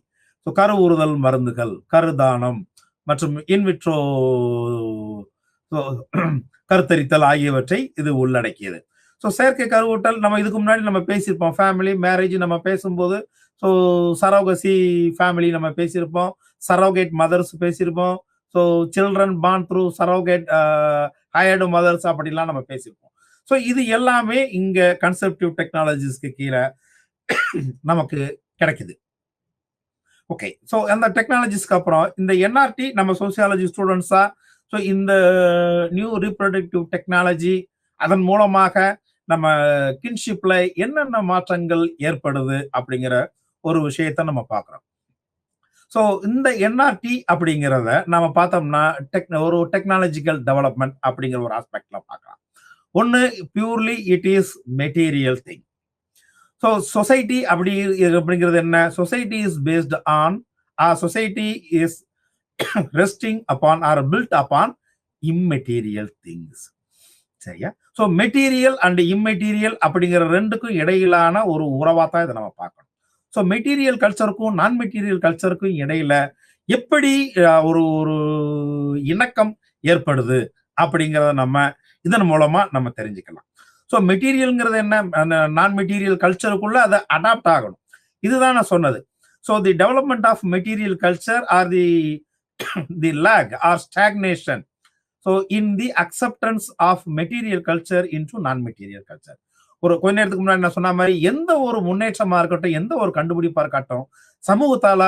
Speaker 1: ஸோ கருவுறுதல் மருந்துகள், கருதானம் மற்றும் இன்விட்ரோ கருத்தரித்தல் ஆகியவற்றை இது உள்ளடக்கியது. ஸோ செயற்கை கருவூட்டல் நம்ம இதுக்கு முன்னாடி நம்ம பேசியிருப்போம். ஃபேமிலி மேரேஜ் நம்ம பேசும்போது, ஸோ சரோகசி ஃபேமிலி நம்ம பேசியிருப்போம், சரோகேட் மதர்ஸ் பேசியிருப்போம், so children born through surrogate hired mothers அப்படிலாம் நம்ம பேசியிருப்போம். ஸோ இது எல்லாமே இங்க கன்செப்டிவ் டெக்னாலஜிஸ்க்கு கீழே நமக்கு கிடைக்குது. ஓகே, ஸோ அந்த டெக்னாலஜிஸ்க்கு அப்புறம் இந்த என்ஆர்டி நம்ம சோசியாலஜி ஸ்டூடெண்ட்ஸா, ஸோ இந்த நியூ ரீப்ரொடக்டிவ் டெக்னாலஜி அதன் மூலமாக நம்ம கின்ஷிப்ல என்னென்ன மாற்றங்கள் ஏற்படுது அப்படிங்கிற ஒரு விஷயத்த நம்ம பார்க்குறோம். ஸோ இந்த என்ஆர்டி அப்படிங்கிறத நம்ம பார்த்தோம்னா ஒரு டெக்னாலஜிக்கல் டெவலப்மெண்ட் அப்படிங்கிற ஒரு ஆஸ்பெக்ட்ல பார்க்கலாம். ஒன்று, purely it is material thing. So society அப்படிங்கிறது என்ன? Society is based on, society is resting upon or built upon immaterial things. சரியா? ஸோ மெட்டீரியல் அண்ட் இம்மெட்டீரியல் அப்படிங்கிற ரெண்டுக்கும் இடையிலான ஒரு உறவா தான் இதை நம்ம பார்க்கணும். ஸோ மெட்டீரியல் கல்ச்சருக்கும் நான் மெட்டீரியல் கல்ச்சருக்கும் இடையில எப்படி ஒரு ஒரு இணக்கம் ஏற்படுது அப்படிங்கிறத நம்ம இதன் மூலமா நம்ம தெரிஞ்சுக்கலாம். ஸோ மெட்டீரியல்ங்கிறது என்ன? நான் மெட்டீரியல் கல்ச்சருக்குள்ள அதை அடாப்ட் ஆகணும். இதுதான் நான் சொன்னது. So the development of material culture or the lag or stagnation, so in the acceptance of material culture into non-material culture. ஒரு கொஞ்ச நேரத்துக்கு முன்னாடி நான் சொன்ன மாதிரி எந்த ஒரு முன்னேற்றமா இருக்கட்டும், எந்த ஒரு கண்டுபிடிப்பா இருக்கட்டும், சமூகத்தால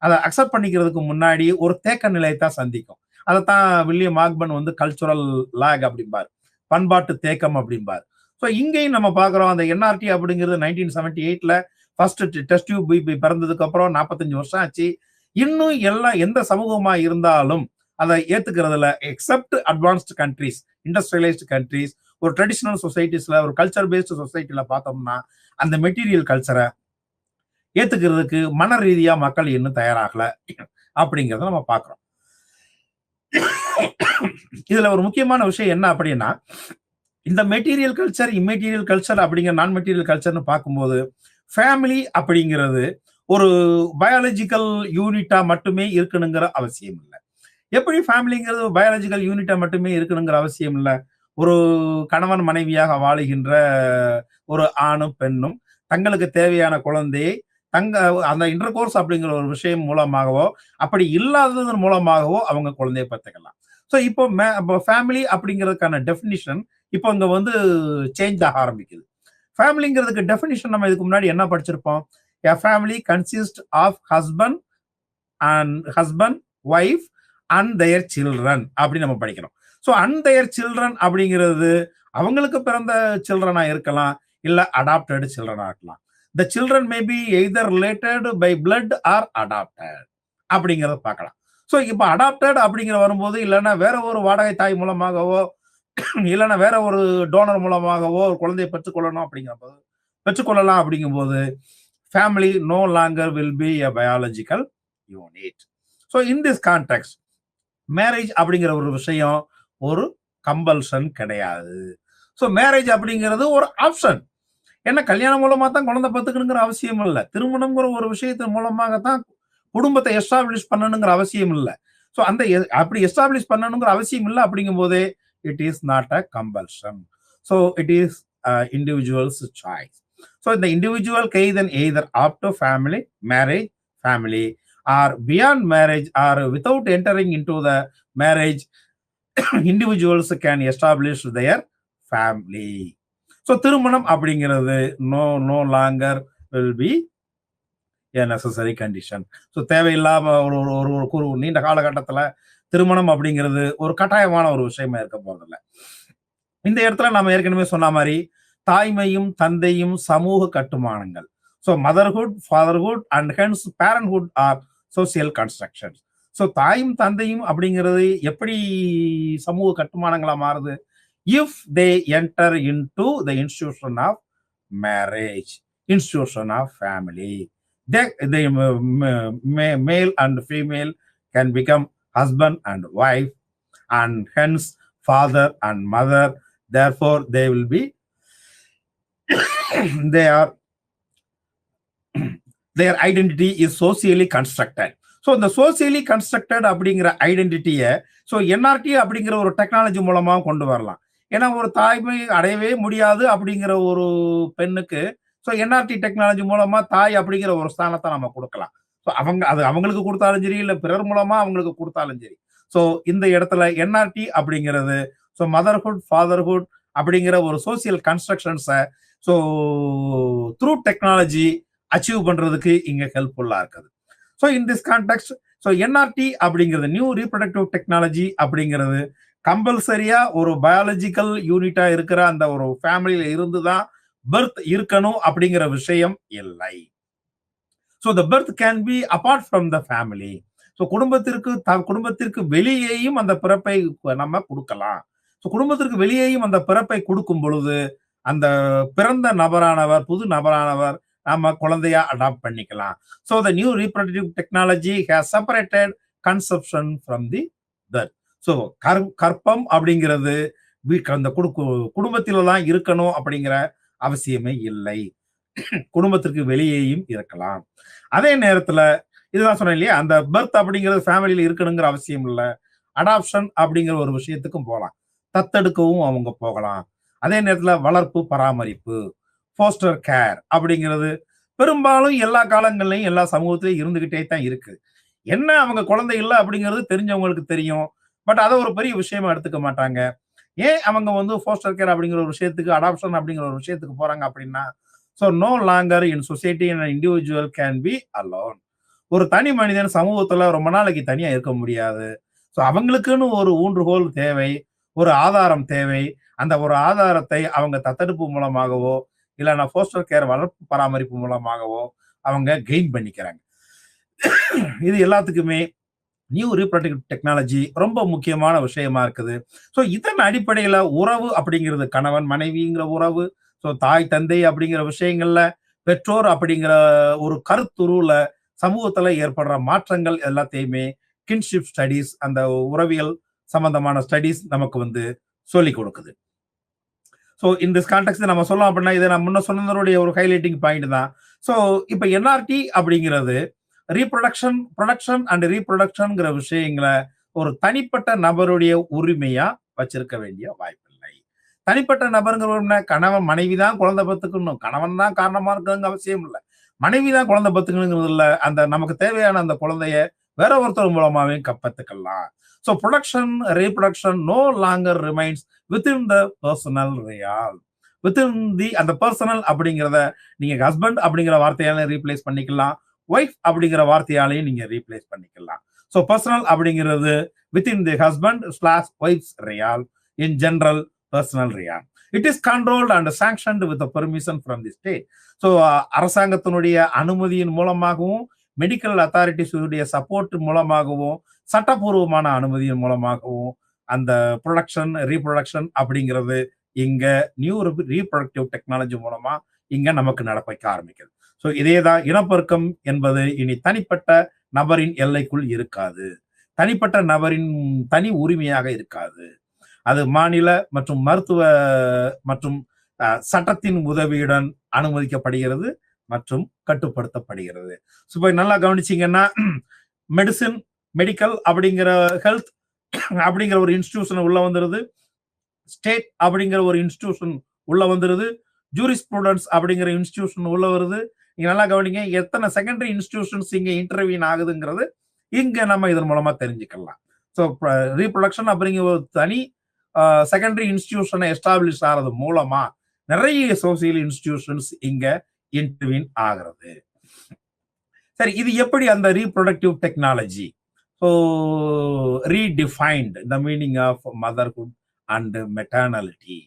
Speaker 1: அதை அக்செப்ட் பண்ணிக்கிறதுக்கு முன்னாடி ஒரு தேக்க நிலையை தான் சந்திக்கும். அதைத்தான் வில்லியம் ஆக்மன் வந்து கல்ச்சுரல் lag அப்படிம்பார், பண்பாட்டு தேக்கம் அப்படிம்பார். ஸோ இங்கேயும் நம்ம பார்க்குறோம், அந்த என்ஆர்டி அப்படிங்கிறது 1978ல ஃபர்ஸ்ட் டெஸ்ட் டியூப் பேபி பிறந்ததுக்கு அப்புறம் 45 வருஷம் ஆச்சு. இன்னும் எல்லாம் எந்த சமூகமா இருந்தாலும் அதை ஏத்துக்கிறதுல, except advanced countries, industrialised countries, ஒரு ட்ரெடிஷனல் சொசைட்டிஸ்ல, ஒரு கல்ச்சர் பேஸ்டு சொசைட்டில பார்த்தோம்னா அந்த மெட்டீரியல் கல்ச்சரை ஏத்துக்கிறதுக்கு மன ரீதியா மக்கள் இன்னும் தயாராகல அப்படிங்கிறத நம்ம பார்க்கிறோம். இதுல ஒரு முக்கியமான விஷயம் என்ன அப்படின்னா, இந்த மெட்டீரியல் கல்ச்சர், இம்மெட்டீரியல் கல்ச்சர் அப்படிங்கிற நான் மெட்டீரியல் கல்ச்சர்னு பார்க்கும்போது, ஃபேமிலி அப்படிங்கிறது ஒரு பயாலஜிக்கல் யூனிட்டா மட்டுமே இருக்கணுங்கிற அவசியம் இல்லை. எப்படி ஃபேமிலிங்கிறது பயாலஜிக்கல் யூனிட்டா மட்டுமே இருக்கணுங்கிற அவசியம் இல்லை. ஒரு கணவன் மனைவியாக வாழுகின்ற ஒரு ஆணும் பெண்ணும் தங்களுக்கு தேவையான குழந்தையை அந்த இன்டர் கோர்ஸ் அப்படிங்கிற ஒரு விஷயம் மூலமாகவோ, அப்படி இல்லாததன் மூலமாகவோ அவங்க குழந்தையை பெற்றுக்கலாம். ஸோ இப்போ ஃபேமிலி அப்படிங்கிறதுக்கான டெஃபினிஷன் இப்போ இங்க வந்து சேஞ்ச் ஆக ஆரம்பிக்குது. ஃபேமிலிங்கிறதுக்கு டெஃபினிஷன் நம்ம இதுக்கு முன்னாடி என்ன படிச்சிருப்போம்? A family consists of husband, wife and their children அப்படி நம்ம படிக்கிறோம். ஸோ அண்ட் their children அப்படிங்கிறது அவங்களுக்கு பிறந்த சில்ட்ரனா இருக்கலாம், இல்ல அடாப்டட் சில்ட்ரனா இருக்கலாம். The children may be either related by blood or adopted அப்படிங்கிறத பார்க்கலாம். ஸோ இப்போ அடாப்டட் அப்படிங்கிற வரும்போது, இல்லைன்னா வேற ஒரு வாடகை தாய் மூலமாகவோ, இல்லைன்னா வேற ஒரு டோனர் மூலமாகவோ ஒரு குழந்தையை பெற்றுக்கொள்ளலாம் அப்படிங்கும்போது, family no longer will be a biological unit. So in this context, marriage அப்படிங்கிற ஒரு விஷயம் ஒரு கம்பல்ஷன் கிடையாது. ஸோ மேரேஜ் அப்படிங்கிறது ஒரு ஆப்ஷன். ஏன்னா கல்யாணம் மூலமா தான் குழந்தை பெற்றுக்கணுங்கிற அவசியம் இல்லை. திருமணம்ங்கிற ஒரு விஷயத்தின் மூலமாகத்தான் குடும்பத்தை எஸ்டாப்ளிஷ் பண்ணணுங்கிற அவசியம் இல்லை. ஸோ அந்த அப்படி எஸ்டாப்ளிஷ் பண்ணணுங்கிற அவசியம் இல்லை அப்படிங்கும் போதே it is not a compulsion. So it is individuals choice. So the individual can either opt to marriage, family, or beyond marriage, or without entering into the marriage, individuals can establish their family. So திருமணம் அப்படிங்கிறது no longer will be a necessary condition. So தேவையில்லாம ஒரு ஒரு ஒரு நீண்ட காலகட்டத்துல திருமணம் அப்படிங்கிறது ஒரு கட்டாயமான ஒரு விஷயமா இருக்க போறதில்ல. இந்த இடத்துல நம்ம ஏற்கனவே சொன்ன மாதிரி தாய்மையும் தந்தையும் சமூக கட்டுமானங்கள். So motherhood, fatherhood and hence parenthood are social constructions. So தாயும் தந்தையும் அப்படிங்கிறது எப்படி சமூக கட்டுமானங்களா மாறுது? If they enter into the institution of marriage, institution of family, they male and female can become husband and wife and hence father and mother. Therefore they will be their identity is socially constructed. So இந்த socially constructed அப்படிங்கிற ஐடென்டிட்டியை so NRT அப்படிங்கிற ஒரு technology மூலமாக கொண்டு வரலாம். ஏன்னா ஒரு தாய்மை அடையவே முடியாது அப்படிங்கிற ஒரு பெண்ணுக்கு ஸோ என்ஆர்டி டெக்னாலஜி மூலமா தாய் அப்படிங்கிற ஒரு ஸ்தானத்தை நம்ம கொடுக்கலாம். ஸோ அது அவங்களுக்கு கொடுத்தாலும் சரி, இல்லை பிறர் மூலமா அவங்களுக்கு கொடுத்தாலும் சரி. ஸோ இந்த இடத்துல என்ஆர்டி அப்படிங்கிறது ஸோ மதர்ஹுட், ஃபாதர்ஹுட் அப்படிங்கிற ஒரு சோசியல் கன்ஸ்ட்ரக்ஷன்ஸை ஸோ த்ரூ டெக்னாலஜி அச்சீவ் பண்றதுக்கு இங்க ஹெல்ப்ஃபுல்லா இருக்குது. So in this context so NRT அப்படிங்கிறது நியூ ரீப்ரொடக்டிவ் டெக்னாலஜி அப்படிங்கிறது கம்பல்சரியா ஒரு பயாலஜிக்கல் யூனிட்டா இருக்கிற அந்த ஒரு ஃபேமிலியில இருந்துதான் பர்த் இருக்கணும் அப்படிங்கிற விஷயம் இல்லை. So the birth can be apart from the family. So குடும்பத்திற்கு வெளியேயும் அந்த பிறப்பை நம்ம கொடுக்கலாம். ஸோ குடும்பத்திற்கு வெளியேயும் அந்த பிறப்பை கொடுக்கும் பொழுது அந்த பிறந்த நபரானவர், புது நபரானவர் நம்ம குழந்தையா அடாப்ட் பண்ணிக்கலாம். So the new reproductive technology has separated conception from the birth. So கற்பம் அப்படிங்கிறது அந்த குடும்பத்தில தான் இருக்கணும் அப்படிங்கிற அவசியமே இல்லை. குடும்பத்திற்கு வெளியேயும் இருக்கலாம். அதே நேரத்துல இதுதான் சொன்னேன் இல்லையா, அந்த பர்த் அப்படிங்கிறது ஃபேமிலியில இருக்கணுங்கிற அவசியம் இல்லை. அடாப்ஷன் அப்படிங்கிற ஒரு விஷயத்துக்கும் போகலாம், தத்தெடுக்கவும் அவங்க போகலாம். அதே நேரத்துல வளர்ப்பு, பராமரிப்பு, போஸ்டர் கேர் அப்படிங்கிறது பெரும்பாலும் எல்லா காலங்கள்லையும் எல்லா சமூகத்திலையும் இருந்துகிட்டே தான் இருக்கு. என்ன அவங்க குழந்தை இல்லை அப்படிங்கிறது தெரிஞ்சவங்களுக்கு தெரியும். பட் அதை ஒரு பெரிய விஷயமா எடுத்துக்க மாட்டாங்க. ஏன் அவங்க வந்து போஸ்டர் கேர் அப்படிங்கிற ஒரு விஷயத்துக்கு, அடாப்ஷன் அப்படிங்கிற ஒரு விஷயத்துக்கு போறாங்க அப்படின்னா, so no longer in society and individual can be alone. ஒரு தனி மனிதன் சமூகத்துல ரொம்ப நாளைக்கு தனியா இருக்க முடியாது. ஸோ அவங்களுக்குன்னு ஒரு ஊன்றுகோல் தேவை, ஒரு ஆதாரம் தேவை. அந்த ஒரு ஆதாரத்தை அவங்க தத்தெடுப்பு மூலமாகவோ இல்லைன்னா போஸ்டர் கேர் வளர்ப்பு பராமரிப்பு மூலமாகவோ அவங்க கெயின் பண்ணிக்கிறாங்க. இது எல்லாத்துக்குமே நியூ ரீப்ரொடக்டிவ் டெக்னாலஜி ரொம்ப முக்கியமான விஷயமா இருக்குது. ஸோ இதன் அடிப்படையில உறவு அப்படிங்கிறது கணவன் மனைவிங்கிற உறவு, ஸோ தாய் தந்தை அப்படிங்கிற விஷயங்கள்ல, பெற்றோர் அப்படிங்கிற ஒரு கருத்துருவுல சமூகத்துல ஏற்படுற மாற்றங்கள் எல்லாத்தையுமே கின்ஷிப் ஸ்டடீஸ், அந்த உறவியல் சம்பந்தமான ஸ்டடீஸ் நமக்கு வந்து சொல்லி கொடுக்குது. ஸோ இன் திஸ் கான்டெக்ட் நம்ம சொல்லலாம் அப்படின்னா, இதை நான் முன்ன சொன்னதனுடைய ஒரு ஹைலைட்டிங் பாயிண்ட் தான். ஸோ இப்போ என்ஆர்டி அப்படிங்கிறது ப்ரொடக்ஷன் அண்ட் ரீப்ரொடக்ஷன்ங்கிற விஷயங்களை ஒரு தனிப்பட்ட நபருடைய உரிமையா வச்சிருக்க வேண்டிய வாய்ப்பில்லை. தனிப்பட்ட நபருங்கிற கணவன் மனைவி தான் குழந்தை பத்துக்கணும், கணவன் தான் காரணமா இருக்குங்க அவசியம் இல்லை, மனைவி தான் குழந்தை பத்துக்கணுங்கிறது இல்லை. அந்த நமக்கு தேவையான அந்த குழந்தைய வேற ஒருத்தர் மூலமாவே கப்பத்துக்கலாம். So production, reproduction no longer remains within the personal realm. Within the அந்த பர்சனல் அப்படிங்கிறத நீங்க ஹஸ்பண்ட் அப்படிங்கிற வார்த்தையால ரீப்ளேஸ் பண்ணிக்கலாம், ஒய்ஃப் அப்படிங்கிற வார்த்தையாலையும் நீங்க ரீப்ளேஸ் பண்ணிக்கலாம். ஸோ பர்சனல் அப்படிங்கிறது within the husband slash wife's realm, in general personal realm. It is controlled and sanctioned with permission from the state. So அரசாங்கத்தினுடைய அனுமதியின் மூலமாகவும், மெடிக்கல் அத்தாரிட்டிஸுடைய சப்போர்ட் மூலமாகவும், சட்டப்பூர்வமான அனுமதியின் மூலமாகவும் அந்த ப்ரொடக்ஷன், ரீப்ரொடக்ஷன் அப்படிங்கிறது இங்க நியூ ரீப்ரொடக்டிவ் டெக்னாலஜி மூலமா இங்க நமக்கு நடக்க ஆரம்பிக்குது. ஸோ இதேதான் இனப்பெருக்கம் என்பது இனி தனிப்பட்ட நபரின் எல்லைக்குள் இருக்காது, தனிப்பட்ட நபரின் தனி உரிமையாக இருக்காது. அது மாநில மற்றும் மருத்துவ மற்றும் சட்டத்தின் உதவியுடன் அனுமதிக்கப்படுகிறது மற்றும் கட்டுப்படுத்தப்படுகிறது. ஸோ இப்போ நல்லா கவனிச்சிங்கன்னா, மெடிசின், மெடிக்கல் அப்படிங்கிற ஹெல்த் அப்படிங்கிற ஒரு இன்ஸ்டிடியூஷன் உள்ள வந்துருது, ஸ்டேட் அப்படிங்கிற ஒரு இன்ஸ்டிடியூஷன் உள்ள வந்துருது, ஜூரிஸ்ப்ரூடன்ஸ் அப்படிங்கிற இன்ஸ்டிடியூஷன் உள்ள வருது. நீங்க நல்லா கவனிங்க, எத்தனை செகண்டரி இன்ஸ்டிடியூஷன்ஸ் இங்க இன்டர்வியூன் ஆகுதுங்கிறது இங்க நம்ம இதன் மூலமா தெரிஞ்சுக்கலாம். ஸோ ரீப்ரொடக்ஷன் அப்படிங்கிற ஒரு தனி செகண்டரி இன்ஸ்டிடியூஷனை எஸ்டாப்ளிஷ் ஆகிறது மூலமா நிறைய சோசியல் இன்ஸ்டிடியூஷன்ஸ் இங்க இன்டர்வீன் ஆகிறது. சரி, இது எப்படி அந்த reproductive technology so redefined the meaning of motherhood and maternality.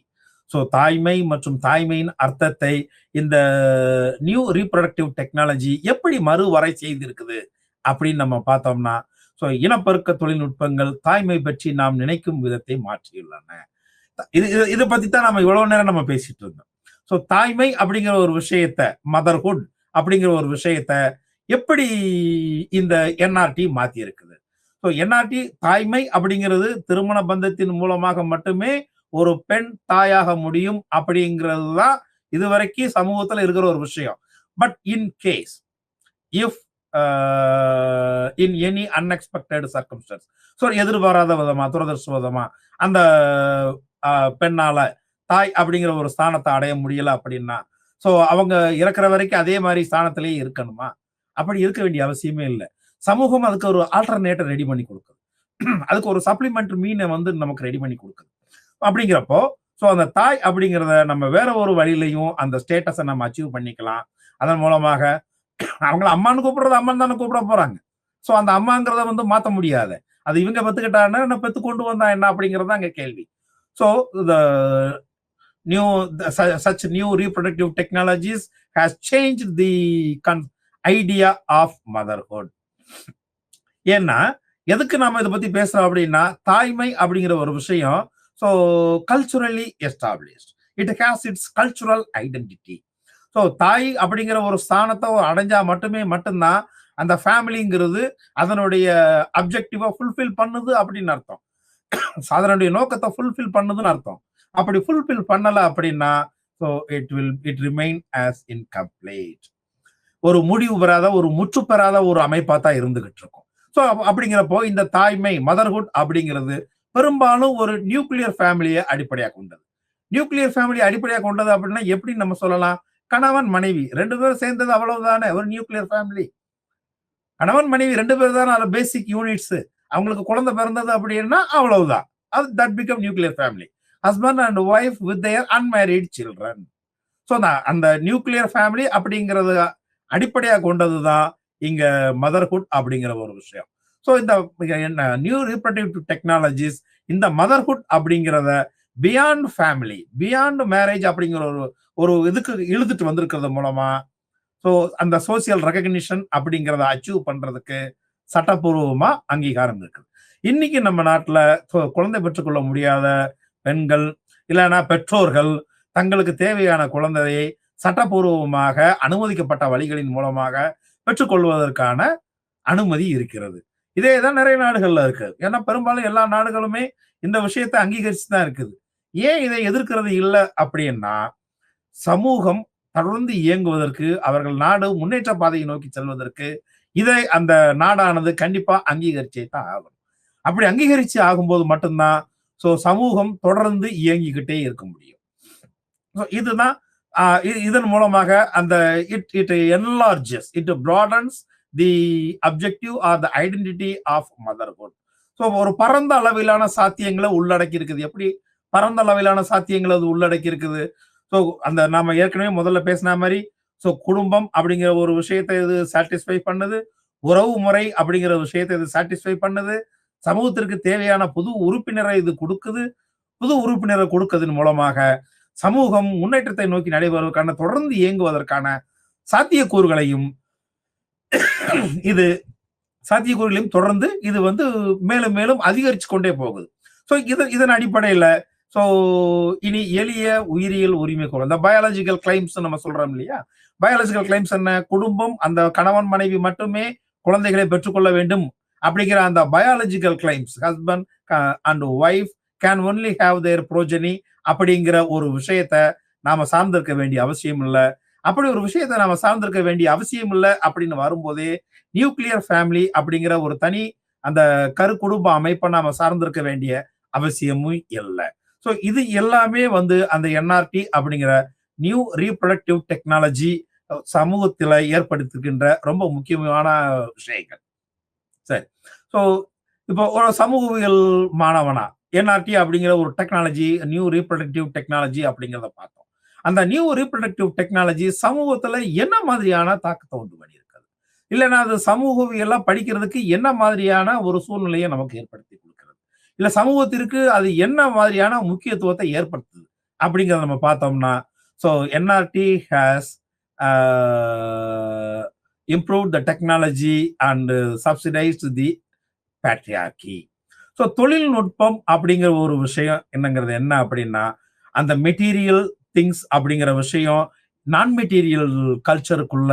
Speaker 1: ஸோ தாய்மை மற்றும் தாய்மையின் அர்த்தத்தை இந்த நியூ ரீப்ரொடக்டிவ் டெக்னாலஜி எப்படி மறுவரை செய்திருக்குது அப்படின்னு நம்ம பார்த்தோம்னா, ஸோ இனப்பெருக்க தொழில்நுட்பங்கள் தாய்மை பற்றி நாம் நினைக்கும் விதத்தை மாற்றியுள்ளன. இதை பத்தி தான் நம்ம இவ்வளவு நேரம் நம்ம பேசிட்டு இருந்தோம். ஸோ தாய்மை அப்படிங்கிற ஒரு விஷயத்த, மதர்ஹுட் அப்படிங்கிற ஒரு விஷயத்த எப்படி இந்த என்ஆர்டி மாத்தி இருக்குது. ஸோ என்ஆர்டி தாய்மை அப்படிங்கிறது திருமண பந்தத்தின் மூலமாக மட்டுமே ஒரு பெண் தாயாக முடியும் அப்படிங்கிறது தான் இதுவரைக்கும் சமூகத்தில் இருக்கிற ஒரு விஷயம். But in case if in any unexpected circumstances, so எதிர்பாராத விதமா துரதிருஷ்டவதமா அந்த பெண்ணால தாய் அப்படிங்கிற ஒரு ஸ்தானத்தை அடைய முடியல அப்படின்னா, ஸோ அவங்க இறக்குற வரைக்கும் அதே மாதிரி ஸ்தானத்திலேயே இருக்கணுமா? அப்படி இருக்க வேண்டிய அவசியமே இல்லை. சமூகம் அதுக்கு ஒரு ஆல்டர்னேட்டர் ரெடி பண்ணி கொடுக்குது. அதுக்கு ஒரு சப்ளிமெண்ட் மீனை வந்து நமக்கு ரெடி பண்ணி கொடுக்குது. அப்படிங்கிறப்போ ஸோ அந்த தாய் அப்படிங்கிறத நம்ம வேற ஒரு வழியிலையும் அந்த ஸ்டேட்டஸை நம்ம அச்சீவ் பண்ணிக்கலாம். அதன் மூலமாக அவங்கள அம்மான்னு கூப்பிடுறது அம்மான்னு தானே கூப்பிட போறாங்க. ஸோ அந்த அம்மாங்கிறத வந்து மாற்ற முடியாது. அது இவங்க பெத்துக்கிட்டாங்கன்னா என்ன பெத்து கொண்டு வந்தா என்ன அப்படிங்கிறது தான் அங்க கேள்வி. So such new reproductive technologies has changed the idea of motherhood. ஏன்னா எதுக்கு நாம இதை பத்தி பேசுறோம் அப்படின்னா, தாய்மை அப்படிங்கிற ஒரு விஷயம் so culturally established, it has its cultural identity. So தாய் அப்படிங்கிற ஒரு ஸ்தானத்தை அடைஞ்சா மட்டும்தான் அந்த ஃபேமிலிங்கிறது அதனுடைய அப்ஜெக்டிவா ஃபுல்ஃபில் பண்ணுது அப்படின்னு அர்த்தம். அதனுடைய நோக்கத்தை ஃபுல்ஃபில் பண்ணுதுன்னு அர்த்தம். அப்படி ஃபுல்ஃபில் பண்ணல அப்படின்னா so it remain as incomplete. ஒரு முடிவு பெறாத, ஒரு முற்று பெறாத ஒரு அமைப்பா தான் இருந்துகிட்டு இருக்கும். ஸோ அப்படிங்கிறப்போ இந்த தாய்மை மதர்ஹுட் அப்படிங்கிறது பெரும்பாலும் ஒரு நியூக்ளியர் ஃபேமிலியை அடிப்படையாக கொண்டது. நியூக்ளியர் ஃபேமிலி அடிப்படையாக கொண்டது அப்படின்னா எப்படி நம்ம சொல்லலாம்? கணவன் மனைவி 2 பேரும் சேர்ந்தது அவ்வளவுதானே ஒரு நியூக்ளியர் ஃபேமிலி. கணவன் மனைவி 2 பேர் தானே அது பேசிக் யூனிட்ஸ். அவங்களுக்கு குழந்தை பிறந்தது அப்படின்னா அவ்வளவுதான், அது that become nuclear family. Husband and wife with their unmarried children. So அந்த நியூக்ளியர் ஃபேமிலி அப்படிங்கிறது அடிப்படையாக கொண்டதுதான் இங்க மதர்ஹுட் அப்படிங்கிற ஒரு விஷயம். ஸோ இந்த நியூ ரீப்ரொடக்டிவ் டெக்னாலஜிஸ் இந்த மதர்ஹுட் அப்படிங்கிறத பியாண்ட் ஃபேமிலி, பியாண்ட் மேரேஜ் அப்படிங்கிற ஒரு இதுக்கு இழுத்துட்டு வந்திருக்கிறது மூலமா ஸோ அந்த சோசியல் ரெகக்னிஷன் அப்படிங்கிறத அச்சீவ் பண்றதுக்கு சட்டப்பூர்வமா அங்கீகாரம் இருக்குது. இன்னைக்கு நம்ம நாட்டில் குழந்தை பெற்றுக்கொள்ள முடியாத பெண்கள் இல்லைன்னா பெற்றோர்கள் தங்களுக்கு தேவையான குழந்தையை சட்டப்பூர்வமாக அனுமதிக்கப்பட்ட வழிகளின் மூலமாக பெற்றுக்கொள்வதற்கான அனுமதி இருக்கிறது. இதே தான் நிறைய நாடுகள்ல இருக்கு. ஏன்னா பெரும்பாலும் எல்லா நாடுகளுமே இந்த விஷயத்தை அங்கீகரிச்சு தான் இருக்குது. ஏன் இதை எதிர்க்கிறது இல்லை அப்படின்னா, சமூகம் தொடர்ந்து இயங்குவதற்கு, அவர்கள் நாடு முன்னேற்ற பாதையை நோக்கி செல்வதற்கு இதை அந்த நாடானது கண்டிப்பா அங்கீகரிச்சே தான் ஆகும். அப்படி அங்கீகரிச்சு ஆகும்போது மட்டும்தான் ஸோ சமூகம் தொடர்ந்து இயங்கிக்கிட்டே இருக்க முடியும். இதுதான் இதன் மூலமாக அந்த it enlarges, it broadens the objective or the identity of motherhood. So ஒரு பரந்த அளவிலான சாத்தியங்களை உள்ளடக்கி இருக்குது. எப்படி பரந்த அளவிலான சாத்தியங்களை அது உள்ளடக்கி இருக்குது? ஸோ அந்த நாம ஏற்கனவே முதல்ல பேசின மாதிரி ஸோ குடும்பம் அப்படிங்கிற ஒரு விஷயத்தை இது சாட்டிஸ்ஃபை பண்ணுது, உறவு முறை அப்படிங்கிற விஷயத்தை இது சாட்டிஸ்ஃபை பண்ணுது, சமூகத்திற்கு தேவையான புது உறுப்பினரை இது கொடுக்குது. புது உறுப்பினரை கொடுக்கதன் மூலமாக சமூகம் முன்னேற்றத்தை நோக்கி நடைபெறுவதற்கான தொடர்ந்து இயங்குவதற்கான சாத்தியக்கூறுகளையும் தொடர்ந்து இது வந்து மேலும் மேலும் அதிகரிச்சு கொண்டே போகுது. ஸோ இதன் அடிப்படையில் ஸோ இனி எளிய உயிரியல் உரிமைகள், இந்த பயாலஜிக்கல் கிளைம்ஸ் நம்ம சொல்றோம் இல்லையா? பயாலஜிக்கல் கிளைம்ஸ் என்ன? குடும்பம் அந்த கணவன் மனைவி மட்டுமே குழந்தைகளை பெற்றுக்கொள்ள வேண்டும் அப்படிங்கிற அந்த biological claims, husband and wife can only have their progeny அப்படிங்கிற ஒரு விஷயத்த நாம சார்ந்திருக்க வேண்டிய அவசியம் இல்லை. அப்படி ஒரு விஷயத்த நாம சார்ந்திருக்க வேண்டிய அவசியம் இல்லை அப்படின்னு வரும்போதே நியூக்ளியர் ஃபேமிலி அப்படிங்கிற ஒரு தனி அந்த கரு குடும்ப அமைப்பை நாம சார்ந்திருக்க வேண்டிய அவசியமும் இல்லை. ஸோ இது எல்லாமே வந்து அந்த என்ஆர்டி அப்படிங்கிற நியூ ரீப்ரொடக்டிவ் டெக்னாலஜி சமூகத்தில் ஏற்படுத்துகின்ற ரொம்ப முக்கியமான விஷயங்கள். சரி, ஸோ இப்போ ஒரு சமூகவியல் மாணவனா என்ஆர்டி அப்படிங்கிற ஒரு டெக்னாலஜி, நியூ ரீப்ரொடக்டிவ் டெக்னாலஜி அப்படிங்கிறத பார்த்தோம். அந்த நியூ ரீப்ரொடக்டிவ் டெக்னாலஜி சமூகத்துல என்ன மாதிரியான தாக்கத்தை உண்டு பண்ணியிருக்குது? இல்லன்னா அது சமூகவியலா படிக்கிறதுக்கு என்ன மாதிரியான ஒரு சூழ்நிலையை நமக்கு ஏற்படுத்தி குடுக்கிறது? இல்ல சமூகத்திற்கு அது என்ன மாதிரியான முக்கியத்துவத்தை ஏற்படுத்துது? அப்படிங்கிறத நம்ம பார்த்தோம்னா, so NRT has a improved the technology and subsidised the patriarchy. So தொழில்நுட்பம் அப்படிங்கிற ஒரு விஷயம் என்னங்கிறது என்ன அப்படின்னா, அந்த மெட்டீரியல் திங்ஸ் அப்படிங்கிற விஷயம் நான் மெட்டீரியல் கல்ச்சருக்குள்ள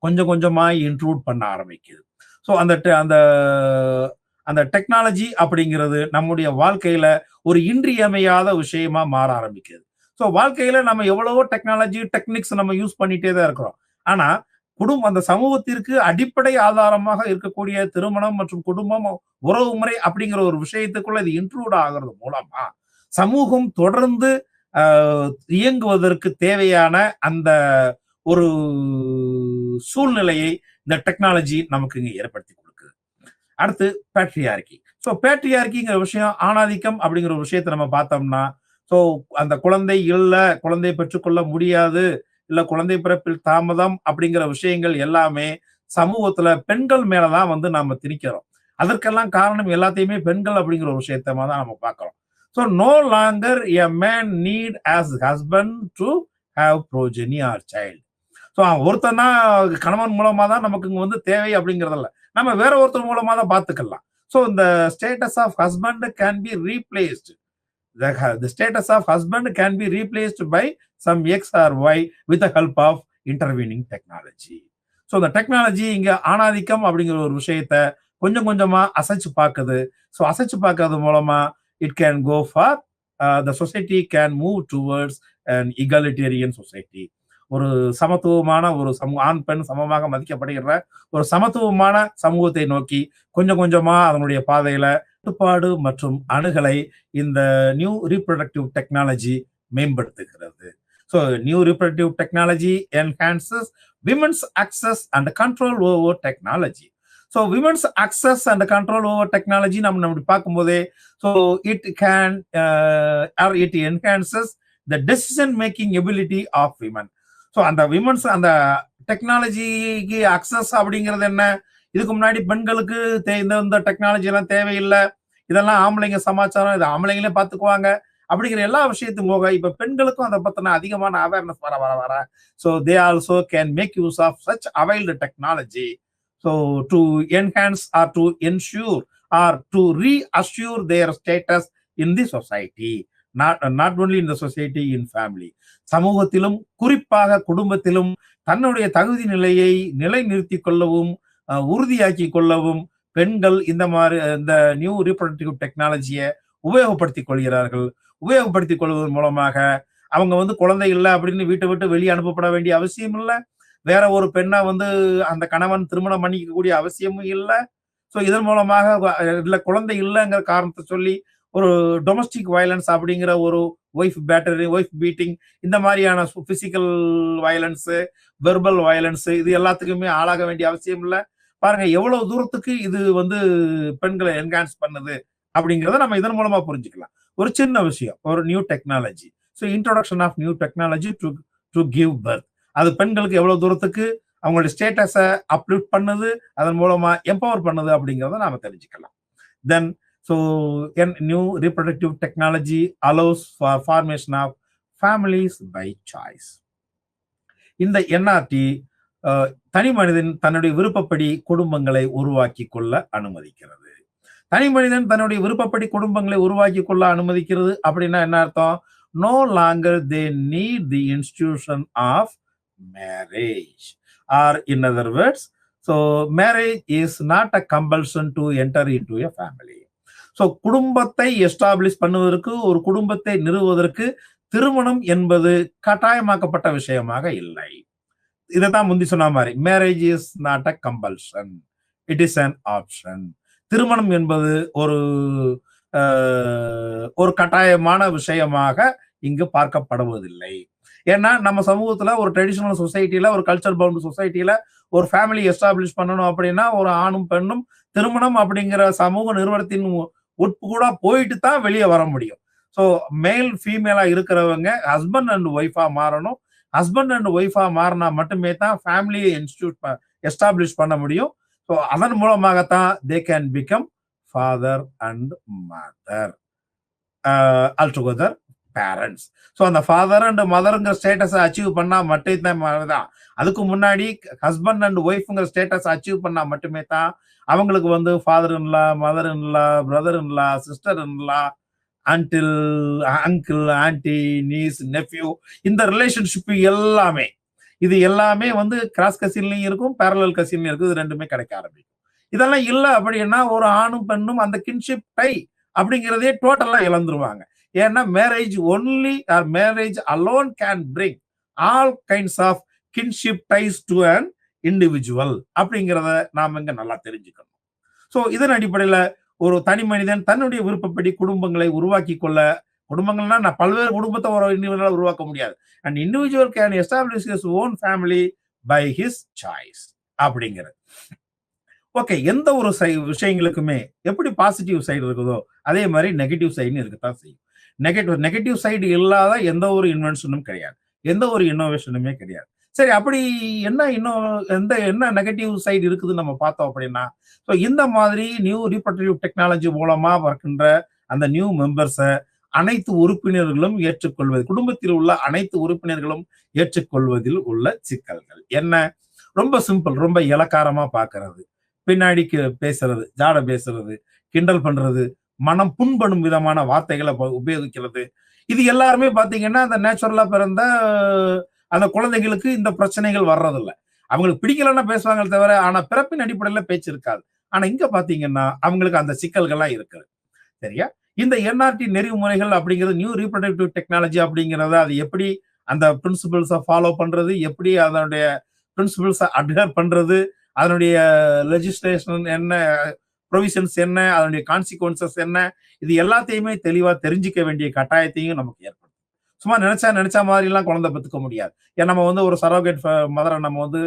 Speaker 1: கொஞ்சம் கொஞ்சமா இன்ட்ரூட் பண்ண ஆரம்பிக்குது. ஸோ அந்த அந்த டெக்னாலஜி அப்படிங்கிறது நம்முடைய வாழ்க்கையில ஒரு இன்றியமையாத விஷயமா மாற ஆரம்பிக்குது. ஸோ வாழ்க்கையில நம்ம எவ்வளவோ டெக்னாலஜி டெக்னிக்ஸ் நம்ம யூஸ் பண்ணிட்டே தான் இருக்கிறோம். ஆனா அந்த சமூகத்திற்கு அடிப்படை ஆதாரமாக இருக்கக்கூடிய திருமணம் மற்றும் குடும்பம் உறவு முறை அப்படிங்கிற ஒரு விஷயத்துக்குள்ள இது இன்ட்ரூட் ஆகிறது மூலமா சமூகம் தொடர்ந்து இயங்குவதற்கு தேவையான அந்த ஒரு சூழ்நிலையை இந்த டெக்னாலஜி நமக்கு இங்க ஏற்படுத்தி கொடுக்குது. அடுத்து பேட்ரியார்கி. ஸோ பேட்ரியார்கிங்கிற விஷயம் ஆணாதிக்கம் அப்படிங்கிற ஒரு விஷயத்தை நம்ம பார்த்தோம்னா, ஸோ அந்த குழந்தை இல்ல, குழந்தை பெற்றுக்கொள்ள முடியாது, இல்ல குழந்தை பிறப்பில் தாமதம் அப்படிங்கிற விஷயங்கள் எல்லாமே சமூகத்துல பெண்கள் மேலதான் வந்து நாம திணிக்கிறோம். அதற்கெல்லாம் காரணம் எல்லாத்தையுமே பெண்கள் அப்படிங்கிற ஒரு விஷயத்தமா தான் நம்ம பார்க்கிறோம். So no longer a man need as husband to have progeny or child. So ஒருத்தன் தான் கணவன் மூலமா தான் நமக்கு இங்க வந்து தேவை அப்படிங்கிறதல்ல, நம்ம வேற ஒருத்தர் மூலமா தான் பார்த்துக்கலாம். ஸோ இந்த status of husband can be replaced. The status of husband can be replaced by some X or Y with the help of intervening technology. So இந்த டெக்னாலஜி இங்க ஆணாதிக்கம் அப்படிங்கிற ஒரு விஷயத்த கொஞ்சம் கொஞ்சமா அசைச்சு பார்க்குது. ஸோ அசைச்சு பார்க்கறது மூலமா it can go for the society can move towards an egalitarian society. ஒரு சமத்துவமான ஒரு ஆண் பெண் சமமாக மதிக்கப்படுகிற ஒரு சமத்துவமான சமூகத்தை நோக்கி கொஞ்சம் கொஞ்சமா அதனுடைய பாதையில கட்டுப்பாடு மற்றும் அணுகலை இந்த நியூ ரீப்ரொடக்டிவ் டெக்னாலஜி மேம்படுத்துகிறது. So new reproductive technology enhances women's access and control over technology. So women's access and control over technology நம்ம பார்க்கும்போதே, so it can or it enhances the decision making ability of women. So அந்த women's அந்த டெக்னாலஜிக்கு access அப்படிங்கிறது என்ன? இதுக்கு முன்னாடி பெண்களுக்கு இந்த டெக்னாலஜி எல்லாம் தேவையில்லை, இதெல்லாம் ஆம்பளைங்க சமாச்சாரம், இதை ஆம்பளைங்களே பார்த்துக்குவாங்க அப்படிங்கிற எல்லா விஷயத்துக்கும் போக இப்ப பெண்களுக்கும் அதை பத்தின அதிகமான அவேர்னஸ் வர வர வர so they also can make use of such availed technology so to enhance or to ensure or to reassure their status in the society. Not only in the society, in family. சமூகத்திலும் குறிப்பாக குடும்பத்திலும் தன்னுடைய தகுதி நிலையை நிலைநிறுத்திக் கொள்ளவும் உறுதியாக்கி கொள்ளவும் பெண்கள் இந்த மாதிரி இந்த நியூ ரீப்ரொடக்டிவ் டெக்னாலஜியை உபயோகப்படுத்திக் கொள்கிறார்கள். உபயோகப்படுத்திக் கொள்வதன் மூலமாக அவங்க வந்து குழந்தை இல்லை அப்படின்னு வீட்டை விட்டு வெளியே அனுப்பப்பட வேண்டிய அவசியம் இல்லை. வேற ஒரு பெண்ணை வந்து அந்த கணவன் திருமணம் பண்ணிக்கக்கூடிய அவசியமும் இல்லை. ஸோ இதன் மூலமாக இல்லை குழந்தை இல்லைங்கிற காரணத்தை சொல்லி ஒரு டொமஸ்டிக் வயலன்ஸ் அப்படிங்கிற ஒரு ஒய்ஃப் பீட்டிங், இந்த மாதிரியான பிசிக்கல் வயலன்ஸ், வெர்பல் வயலன்ஸ், இது எல்லாத்துக்குமே ஆளாக வேண்டிய அவசியம் இல்லை. பாருங்க எவ்வளவு தூரத்துக்கு இது வந்து பெண்களை என்ஹான்ஸ் பண்ணுது அப்படிங்கிறத நம்ம இதன் மூலமா புரிஞ்சுக்கலாம். ஒரு சின்ன விஷயம், ஒரு new technology. So introduction of new technology to give birth, அது பெண்களுக்கு எவ்வளவு தூரத்துக்கு அவங்களுடைய ஸ்டேட்டஸை அப்லிஃப்ட் பண்ணுது, அதன் மூலமா எம்பவர் பண்ணுது அப்படிங்கிறத நாம தெரிஞ்சுக்கலாம். Then so new reproductive technology allows for formation of families by choice. இந்த என்ஆர்டி தனி மனிதன் தன்னுடைய விருப்பப்படி குடும்பங்களை உருவாக்கி கொள்ள அனுமதிக்கிறது. தனி மனிதன் தன்னுடைய விருப்பப்படி குடும்பங்களை உருவாக்கி கொள்ள அனுமதிக்கிறது அப்படின்னா என்ன அர்த்தம்? No longer they need the institution of marriage, or in other words, so marriage is not a compulsion to enter into a family. So குடும்பத்தை எஸ்டாப்ளிஷ் பண்ணுவதற்கு, ஒரு குடும்பத்தை நிறுவுவதற்கு திருமணம் என்பது கட்டாயமாக்கப்பட்ட விஷயமாக இல்லை. இதைத்தான் முந்தி சொன்ன மாதிரி, marriage is not a compulsion, it is an option. திருமணம் என்பது ஒரு கட்டாயமான விஷயமாக இங்கு பார்க்கப்படுவதில்லை. ஏன்னா நம்ம சமூகத்துல ஒரு ட்ரெடிஷனல் சொசைட்டில, ஒரு கல்ச்சர் பவுண்ட் சொசைட்டில ஒரு ஃபேமிலி எஸ்டாப்ளிஷ் பண்ணணும் அப்படின்னா ஒரு ஆணும் பெண்ணும் திருமணம் அப்படிங்கிற சமூக நிறுவனத்தின் உட்பு கூட போயிட்டு தான் வெளியே வர முடியும். ஸோ மேல் ஃபீமேலா இருக்கிறவங்க ஹஸ்பண்ட் அண்ட் ஒய்ஃபா மாறணும். ஹஸ்பண்ட் அண்ட் ஒய்ஃபா மாறினா மட்டுமே தான் ஃபேமிலியை எஸ்டாப்ளிஷ் பண்ண முடியும். ஸோ அதன் மூலமாகத்தான் they can become father and mother altogether parents. So அந்த ஃபாதர் அண்ட் மதருங்கிற ஸ்டேட்டஸை அச்சீவ் பண்ணா மட்டும் தான், அதுக்கு முன்னாடி ஹஸ்பண்ட் அண்ட் ஒய்ஃப்ங்கிற ஸ்டேட்டஸ் அச்சீவ் பண்ணா மட்டுமே தான் அவங்களுக்கு வந்து father in law, mother in law, brother in law, sister in law, until uncle, aunty, niece, nephew, இந்த ரிலேஷன்ஷிப் எல்லாமே இது எல்லாமே வந்து கிராஸ் கசின்லயும் இருக்கும், பேரலல் கசின்லயும் இருக்கும். இது ரெண்டுமே கிடைக்க ஆரம்பிக்கும். இதெல்லாம் இல்ல அப்படின்னா ஒரு ஆணும் பெண்ணும் அந்த கின்ஷிப் டை அப்படிங்கிறதே டோட்டலா இழந்துருவாங்க. ஏன்னா marriage only or marriage alone can bring all kinds of kinship ties to an individual அப்படிங்கிறத நாம இங்க நல்லா தெரிஞ்சுக்கணும். ஸோ இதன் அடிப்படையில ஒரு தனி மனிதன் தன்னுடைய விருப்பப்படி குடும்பங்களை உருவாக்கி கொள்ள, குடும்பங்கள்னா நான் பல்வேறு குடும்பத்தை ஒரு இண்டிவிஜுவலா உருவாக்க முடியாது. And individual can establish his own family by his choice அப்படிங்கிறது. ஓகே, எந்த ஒரு விஷயங்களுக்குமே எப்படி பாசிட்டிவ் சைடு இருக்குதோ அதே மாதிரி நெகட்டிவ் சைடுன்னு இருக்கத்தான் செய்யும். நெகட்டிவ் சைடு இல்லாத எந்த ஒரு இன்வென்ஷனும் கிடையாது, எந்த ஒரு இன்னோவேஷனுமே கிடையாது. சரி, அப்படி என்ன நெகட்டிவ் சைடு இருக்குதுன்னு நம்ம பார்த்தோம் அப்படின்னா, ஸோ இந்த மாதிரி நியூ ரீப்ரொடக்டிவ் டெக்னாலஜி மூலமா வருகின்ற அந்த நியூ மெம்பர்ஸை அனைத்து உறுப்பினர்களும் ஏற்றுக்கொள்வது, குடும்பத்தில் உள்ள அனைத்து உறுப்பினர்களும் ஏற்றுக்கொள்வதில் உள்ள சிக்கல்கள் என்ன? ரொம்ப சிம்பிள், ரொம்ப இலக்காரமா பார்க்கறது, பின்னாடி பேசுறது, ஜாட பேசுறது, கிண்டல் பண்றது, மனம் புண்படும் விதமான வார்த்தைகளை உபயோகிக்கிறது. இது எல்லாருமே பாத்தீங்கன்னா அந்த நேச்சுரலா பிறந்த அந்த குழந்தைகளுக்கு இந்த பிரச்சனைகள் வர்றதில்லை. அவங்களுக்கு பிடிக்கலன்னா பேசுவாங்க தவிர, ஆனா பிறப்பின் அடிப்படையில பேச்சு இருக்காது. ஆனா இங்க பாத்தீங்கன்னா அவங்களுக்கு அந்த சிக்கல்கள்லாம் இருக்குது. சரியா? இந்த என்ஆர்டி நெறிமுறைகள் அப்படிங்கிறது நியூ ரீப்ரொடக்டிவ் டெக்னாலஜி அப்படிங்கிறத அது எப்படி அந்த பிரின்சிபிள்ஸை ஃபாலோ பண்றது, எப்படி அதனுடைய பிரின்சிபிள்ஸை அட்ஹர் பண்றது, அதனுடைய லெஜிஸ்லேஷன் என்ன, ப்ரொவிஷன்ஸ் என்ன, அதனுடைய கான்சிக்வன்சஸ் என்ன, இது எல்லாத்தையுமே தெளிவா தெரிஞ்சுக்க வேண்டிய கட்டாயத்தையும் நமக்கு ஏற்படும். சும்மா நினைச்சா மாதிரி எல்லாம் குழந்தை பெற்றுக்க முடியாது. ஏன்னா நம்ம வந்து ஒரு சரோகேட் மதரை நம்ம வந்து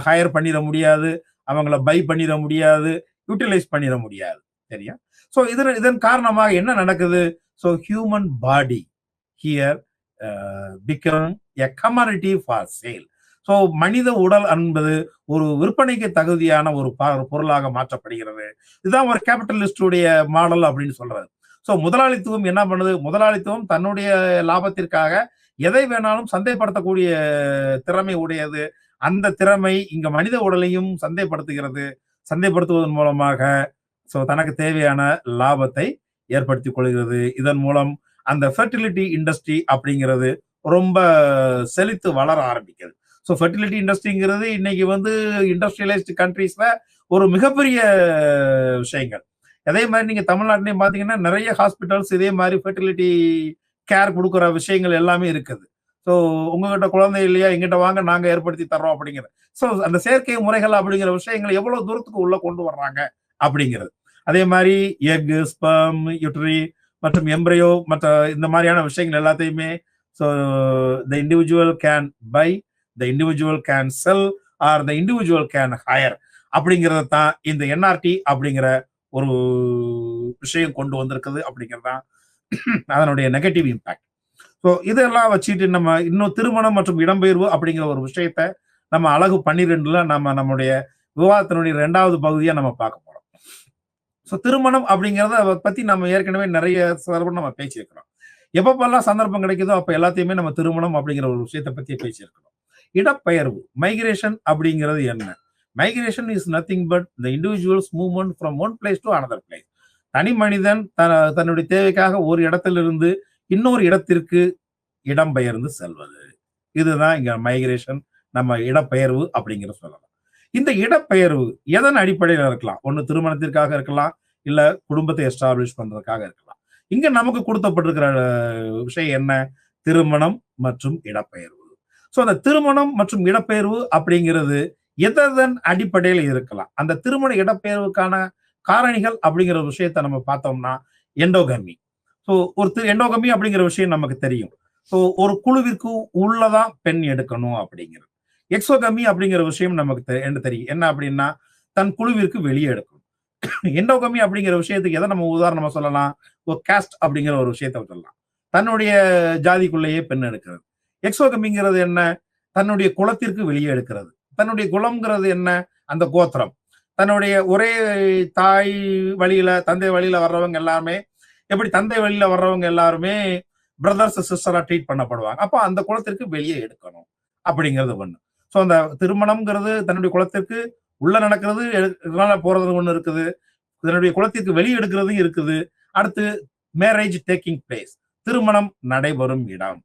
Speaker 1: ஹையர் பண்ணிட முடியாது, அவங்கள பை பண்ணிட முடியாது, யூட்டிலைஸ் பண்ணிட முடியாது. சரியா? ஸோ இதன் காரணமாக என்ன நடக்குது? So human body here become a commodity for sale. So மனித உடல் என்பது ஒரு விற்பனைக்கு தகுதியான ஒரு பொருளாக மாற்றப்படுகிறது. இதுதான் ஒரு கேபிட்டலிஸ்டுடைய மாடல் அப்படின்னு சொல்றது. ஸோ முதலாளித்துவம் என்ன பண்ணுது? முதலாளித்துவம் தன்னுடைய லாபத்திற்காக எதை வேணாலும் சந்தைப்படுத்தக்கூடிய திறமை உடையது. அந்த திறமை இங்க மனித உடலையும் சந்தைப்படுத்துவதன் மூலமாக ஸோ தனக்கு தேவையான லாபத்தை ஏற்படுத்திக் கொள்கிறது. இதன் மூலம் அந்த ஃபெர்டிலிட்டி இண்டஸ்ட்ரி அப்படிங்கிறது ரொம்ப செழித்து வளர ஆரம்பிக்கிறது. ஸோ ஃபெர்டிலிட்டி இண்டஸ்ட்ரிங்கிறது இன்னைக்கு வந்து இண்டஸ்ட்ரியலைஸ்டு கண்ட்ரீஸ்ல ஒரு மிகப்பெரிய விஷயங்கள். அதே மாதிரி நீங்க தமிழ்நாட்டிலையும் பாத்தீங்கன்னா நிறைய ஹாஸ்பிட்டல்ஸ் இதே மாதிரி ஃபெர்டிலிட்டி கேர் கொடுக்குற விஷயங்கள் எல்லாமே இருக்குது. ஸோ உங்ககிட்ட குழந்தை இல்லையா, எங்கிட்ட வாங்க, நாங்க ஏற்படுத்தி தர்றோம் அப்படிங்கிறது. ஸோ அந்த செயற்கை முறைகள் அப்படிங்கிற விஷயங்களை எவ்வளவு தூரத்துக்கு உள்ள கொண்டு வர்றாங்க அப்படிங்கிறது. அதே மாதிரி எக், ஸ்பெர்ம், யூட்டரி மற்றும் எம்ப்ரையோ மற்ற இந்த மாதிரியான விஷயங்கள் எல்லாத்தையுமே so the individual can buy, the individual can sell or the individual can hire அப்படிங்கிறத தான் இந்த என்ஆர்டி அப்படிங்கிற ஒரு விஷயம் கொண்டு வந்திருக்குது அப்படிங்கிறதான் அதனுடைய நெகட்டிவ் இம்பாக்ட். ஸோ இதெல்லாம் வச்சுட்டு நம்ம இன்னும் திருமணம் மற்றும் இடம்பெயர்வு அப்படிங்கிற ஒரு விஷயத்த நம்ம அழகு 12ல நம்மளுடைய விவாதத்தினுடைய 2வது பகுதியா நம்ம பார்க்க போறோம். ஸோ திருமணம் அப்படிங்கிறத பத்தி நம்ம ஏற்கனவே நிறைய நம்ம பேசியிருக்கிறோம். எப்பப்பெல்லாம் சந்தர்ப்பம் கிடைக்குதோ அப்ப எல்லாத்தையுமே நம்ம திருமணம் அப்படிங்கிற ஒரு விஷயத்தை பத்தி பேசியிருக்கிறோம். இடப்பெயர்வு, மைக்ரேஷன் அப்படிங்கிறது என்ன? Migration is nothing but the individuals movement from one place to another place. தனி மனிதன் தன்னுடைய தேவைக்காக ஒரு இடத்திலிருந்து இன்னொரு இடத்திற்கு இடம்பெயர்ந்து செல்வது. இதுதான் இங்க மைக்ரேஷன், நம்ம இடப்பெயர்வு அப்படிங்கிற சொல்லலாம். இந்த இடப்பெயர்வு எதன் அடிப்படையில் இருக்கலாம்? ஒண்ணு திருமணத்திற்காக இருக்கலாம், இல்ல குடும்பத்தை எஸ்டாப்ளிஷ் பண்றதுக்காக இருக்கலாம். இங்க நமக்கு கொடுக்கப்பட்டிருக்கிற விஷயம் என்ன? திருமணம் மற்றும் இடப்பெயர்வு. ஸோ அந்த திருமணம் மற்றும் இடப்பெயர்வு அப்படிங்கிறது எதன் அடிப்படையில் இருக்கலாம்? அந்த திருமண இடப்பெயர்வுக்கான காரணிகள் அப்படிங்கிற விஷயத்த நம்ம பார்த்தோம்னா எண்டோகமி. ஸோ எண்டோகமி அப்படிங்கிற விஷயம் நமக்கு தெரியும். ஸோ ஒரு குழுவிற்கு உள்ளதான் பெண் எடுக்கணும் அப்படிங்கிறது. எக்ஸோகமி அப்படிங்கிற விஷயம் நமக்கு தெரியும். என்ன அப்படின்னா தன் குழுவிற்கு வெளியே எடுக்கணும். எண்டோகமி அப்படிங்கிற விஷயத்துக்கு எதை நம்ம உதாரணமா சொல்லலாம்? ஒரு காஸ்ட் அப்படிங்கிற ஒரு விஷயத்த சொல்லலாம். தன்னுடைய ஜாதிக்குள்ளேயே பெண் எடுக்கிறது. எக்ஸோகமிங்கிறது என்ன? தன்னுடைய குலத்திற்கு வெளியே எடுக்கிறது. தன்னுடைய குலம்ங்கிறது என்ன? அந்த கோத்திரம். தன்னுடைய ஒரே தாய் வழியில, தந்தை வழியில வர்றவங்க எல்லாருமே எப்படி தந்தை வழியில வர்றவங்க எல்லாருமே பிரதர்ஸ் சிஸ்டரா ட்ரீட் பண்ணப்படுவாங்க. அப்போ அந்த குலத்திற்கு வெளியே எடுக்கணும் அப்படிங்கிறது ஒண்ணு. ஸோ அந்த திருமணம்ங்கிறது தன்னுடைய குலத்திற்கு உள்ள நடக்கிறது, போறது ஒண்ணு இருக்குது. தன்னுடைய குலத்திற்கு வெளியே எடுக்கிறதும் இருக்குது. அடுத்து மேரேஜ் டேக்கிங் பிளேஸ், திருமணம் நடைபெறும் இடம்.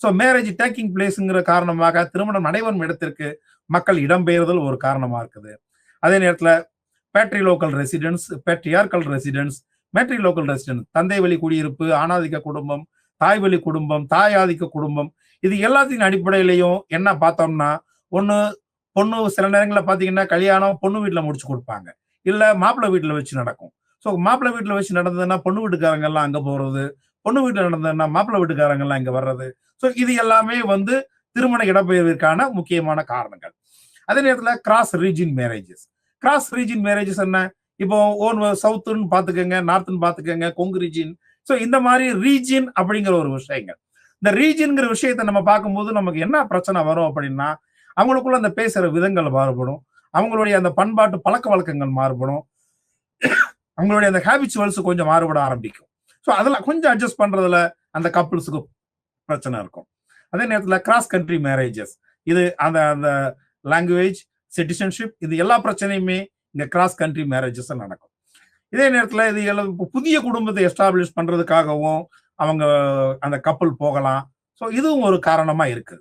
Speaker 1: ஸோ மேரேஜ் டேக்கிங் பிளேஸ்ங்கிற காரணமாக திருமணம் நடைபெறும் இடத்திற்கு மக்கள் இடம்பெயர்தல் ஒரு காரணமா இருக்குது. அதே நேரத்தில் பேட்ரிலோக்கல் ரெசிடென்ஸ், பேட்ரியார்கல் ரெசிடென்ஸ், மேட்ரிலோக்கல் ரெசிடென்ஸ், தந்தை வழி குடியிருப்பு, ஆணாதிக்க குடும்பம், தாய் வழி குடும்பம், தாய் ஆதிக்க குடும்பம், இது எல்லாத்தின் அடிப்படையிலையும் என்ன பார்த்தோம்னா, ஒண்ணு பொண்ணு சில நேரங்களில் பார்த்தீங்கன்னா கல்யாணம் பொண்ணு வீட்டில் முடிச்சு கொடுப்பாங்க, இல்ல மாப்பிள்ளை வீட்டில் வச்சு நடக்கும். ஸோ மாப்பிள்ளை வீட்டில் வச்சு நடந்ததுன்னா பொண்ணு வீட்டுக்காரங்க எல்லாம் அங்க போறது, பொண்ணு வீட்டில் நடந்ததுன்னா மாப்பிள்ளை வீட்டுக்காரங்க எல்லாம் இங்க வர்றது. ஸோ இது எல்லாமே வந்து திருமண இடம்பெயர்விற்கான முக்கியமான காரணங்கள். அதே நேரத்தில் cross region marriages. Cross region marriages என்ன? இப்போ ஓன் சவுத்துன்னு பாத்துக்கோங்க, நார்த்னு பாத்துக்கோங்க, கொங்கு ரீஜன். ஸோ இந்த மாதிரி ரீஜன் அப்படிங்கிற ஒரு விஷயங்கள். இந்த ரீஜன்ங்கிற விஷயத்தை நம்ம பார்க்கும்போது நமக்கு என்ன பிரச்சனை வரும் அப்படின்னா, அவங்களுக்குள்ள அந்த பேசுற விதங்கள் மாறுபடும், அவங்களுடைய அந்த பண்பாட்டு பழக்க வழக்கங்கள் மாறுபடும், அவங்களுடைய அந்த ஹேபிச்சுவல்ஸ் கொஞ்சம் மாறுபட ஆரம்பிக்கும். ஸோ அதெல்லாம் கொஞ்சம் அட்ஜஸ்ட் பண்றதுல அந்த கப்புள்ஸுக்கு பிரச்சனை இருக்கும். அதே நேரத்தில் கிராஸ் கண்ட்ரி மேரேஜஸ், இது அந்த அந்த லாங்குவேஜ், சிட்டிசன்ஷிப், இது எல்லா பிரச்சனையுமே இங்க கிராஸ் கண்ட்ரி மேரேஜஸ் நடக்கும். இதே நேரத்தில் இது எல்லாம் புதிய குடும்பத்தை எஸ்டாப்ளிஷ் பண்றதுக்காகவும் அவங்க அந்த கப்பல் போகலாம். ஸோ இதுவும் ஒரு காரணமா இருக்கு.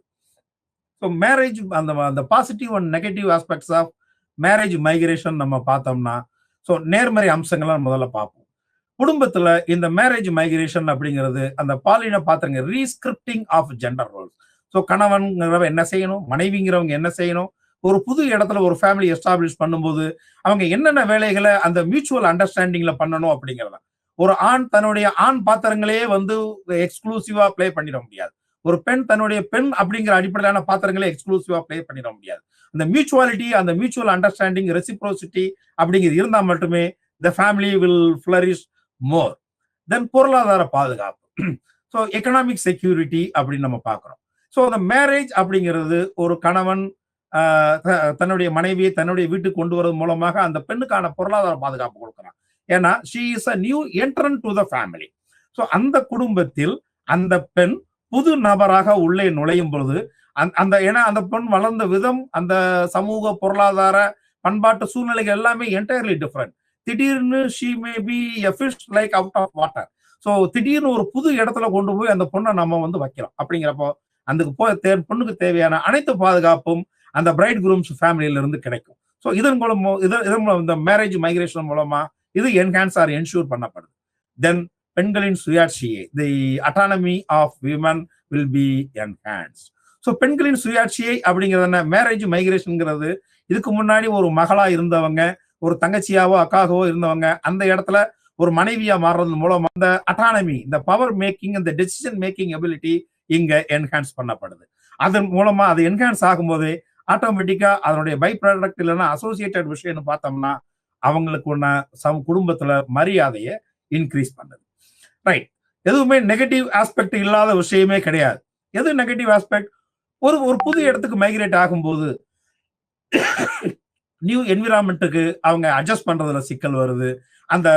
Speaker 1: ஸோ மேரேஜ் அந்த அந்த positive and negative aspects of marriage migration நம்ம பார்த்தோம்னா, ஸோ நேர்மறை அம்சங்களை முதல்ல பார்ப்போம். குடும்பத்துல இந்த மேரேஜ் மைக்ரேஷன் அப்படிங்கிறது அந்த பாலின பாத்திரங்க ரீஸ்கிரிப்டிங் ஆஃப் ஜெண்டர் ரோல்ஸ். ஸோ கணவன்கிறவங்க என்ன செய்யணும், மனைவிங்கிறவங்க என்ன செய்யணும், ஒரு புது இடத்துல ஒரு ஃபேமிலி எஸ்டாப்ளிஷ் பண்ணும்போது அவங்க என்னென்ன வேலைகளை அந்த மியூச்சுவல் அண்டர்ஸ்டாண்டிங்ல பண்ணணும் அப்படிங்கிறத. ஒரு ஆண் தன்னுடைய ஆண் பாத்திரங்களே வந்து எக்ஸ்க்ளூசிவா பிளே பண்ணிட முடியாது. ஒரு பெண் தன்னுடைய பெண் அப்படிங்கிற அடிப்படையிலான பாத்திரங்களே எக்ஸ்க்ளூசிவா பிளே பண்ணிட முடியாது. அந்த மியூச்சுவாலிட்டி, அந்த மியூச்சுவல் அண்டர்ஸ்டாண்டிங், ரெசிப்ரோசிட்டி அப்படிங்கிறது இருந்தால் மட்டுமே the family will flourish more. தென் பொருளாதார பாதுகாப்பு, ஸோ எக்கனாமிக் செக்யூரிட்டி அப்படின்னு நம்ம பார்க்கிறோம். ஸோ அந்த மேரேஜ் அப்படிங்கிறது ஒரு கணவன் தன்னுடைய மனைவியை தன்னுடைய வீட்டுக்கு கொண்டு வரது மூலமாக அந்த பெண்ணுக்கான பொருளாதார பாதுகாப்பு கொடுக்கிறான். ஏன்னா she is a new entrant to the family. So அந்த குடும்பத்தில் அந்த பெண் புது நபராக உள்ளே நுழையும் பொழுது அந்த ஏன்னா அந்த பெண் வளர்ந்த விதம், அந்த சமூக பொருளாதார பண்பாட்டு சூழ்நிலைகள் எல்லாமே என்டையர்லி டிஃப்ரெண்ட். திடீர்னு she may be a fish like out of water. So திடீர்னு ஒரு புது இடத்துல கொண்டு போய் அந்த பொண்ணை நம்ம வந்து வைக்கிறோம். அப்படிங்கிறப்போ அந்த பொண்ணுக்கு தேவையான அனைத்து பாதுகாப்பும் அந்த பிரைட் குரூம்ஸ் ஃபேமிலியில இருந்து கிடைக்கும். ஸோ இதன் மூலம் இந்த மேரேஜ் மைக்ரேஷன் மூலமா இது என்ஹான்ஸ் ஆர் என்ஷூர் பண்ணப்படுது. தென் பெண்களின் சுயாட்சியை, the autonomy of women will be enhance. So பெண்களின் சுயாட்சியை அப்படிங்கிறது என்ன? மேரேஜ் மைக்ரேஷன்ங்கிறது இதுக்கு முன்னாடி ஒரு மகளா இருந்தவங்க, ஒரு தங்கச்சியாவோ அக்காகவோ இருந்தவங்க அந்த இடத்துல ஒரு மனைவியா மாறுறது மூலம் அந்த அட்டானமி, இந்த பவர் மேக்கிங், இந்த டெசிஷன் மேக்கிங் எபிலிட்டி இங்க என்ஹான்ஸ் பண்ணப்படுது. அதன் மூலமா அது என்ஹான்ஸ் ஆகும்போது ஆட்டோமேட்டிக்கா அதனுடைய பை ப்ராடக்ட் இல்லைன்னா அசோசியேட்டட் விஷயம்னு பார்த்தோம்னா அவங்களுக்கு ஒன்ன குடும்பத்துல மரியாதையை இன்க்ரீஸ் பண்ணுது. ரைட். எதுவுமே நெகட்டிவ் ஆஸ்பெக்ட் இல்லாத விஷயமே கிடையாது. எது நெகட்டிவ் ஆஸ்பெக்ட்? ஒரு புது இடத்துக்கு மைக்ரேட் ஆகும்போது நியூ என்விரான்மெண்ட்டுக்கு அவங்க அட்ஜஸ்ட் பண்றதுல சிக்கல் வருது. அந்த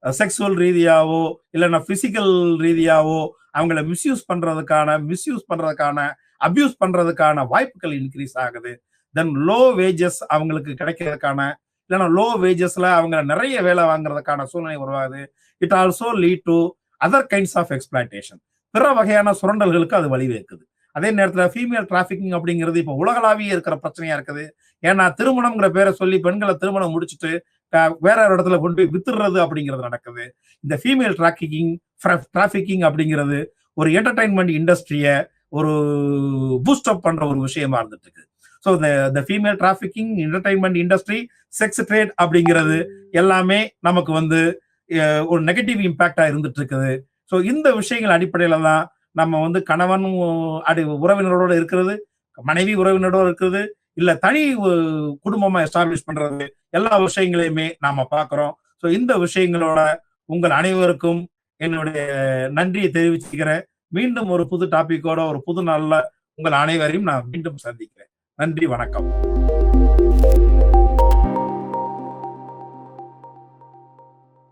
Speaker 1: செக்ஸுவல் ரீதியாவோ இல்லைன்னா பிசிக்கல் ரீதியாவோ அவங்கள மிஸ்யூஸ் பண்றதுக்கான அபியூஸ் பண்றதுக்கான வாய்ப்புகள் இன்க்ரீஸ் ஆகுது. தென் லோ வேஜஸ் அவங்களுக்கு கிடைக்கிறதுக்கான, இல்லைன்னா லோ வேஜஸ்ல அவங்க நிறைய வேலை வாங்குறதுக்கான சூழ்நிலை உருவாகுது. It also lead to other kinds of exploitation, பிற வகையான சுரண்டல்களுக்கு அது வழிவகுக்குது. அதே நேரத்தில் ஃபீமேல் டிராஃபிக்கிங் அப்படிங்கிறது இப்போ உலகளாவிய இருக்கிற பிரச்சனையா இருக்குது. ஏன்னா திருமணம்ங்கிற பேரை சொல்லி பெண்களை திருமணம் முடிச்சுட்டு வேற ஒரு இடத்துல கொண்டு போய் வித்துடுறது அப்படிங்கிறது நடக்குது. இந்த ஃபீமேல் டிராஃபிக்கிங் அப்படிங்கிறது ஒரு என்டர்டைன்மெண்ட் இண்டஸ்ட்ரியை ஒரு பூஸ்ட் அப் பண்ற ஒரு விஷயமா இருந்துட்டு இருக்கு. ஸோ இந்த female trafficking, entertainment industry, sex trade அப்படிங்கிறது எல்லாமே நமக்கு வந்து ஒரு நெகட்டிவ் இம்பாக்டா இருந்துட்டு இருக்குது. ஸோ இந்த விஷயங்கள் அடிப்படையில தான் நம்ம வந்து கணவன் உறவினரோட இருக்கிறது, மனைவி உறவினரோட இருக்கிறது, இல்ல தனி குடும்பமா எஸ்டாப்ளிஷ் பண்றது, எல்லா விஷயங்களையுமே நாம பார்க்கிறோம். ஸோ இந்த விஷயங்களோட உங்கள் அனைவருக்கும் என்னுடைய நன்றியை தெரிவிச்சுக்கிறேன். மீண்டும் ஒரு புது டாபிக்கோட ஒரு புது நாள்ல உங்கள் அனைவரையும் நான் மீண்டும் சந்திக்கிறேன். நன்றி, வணக்கம்.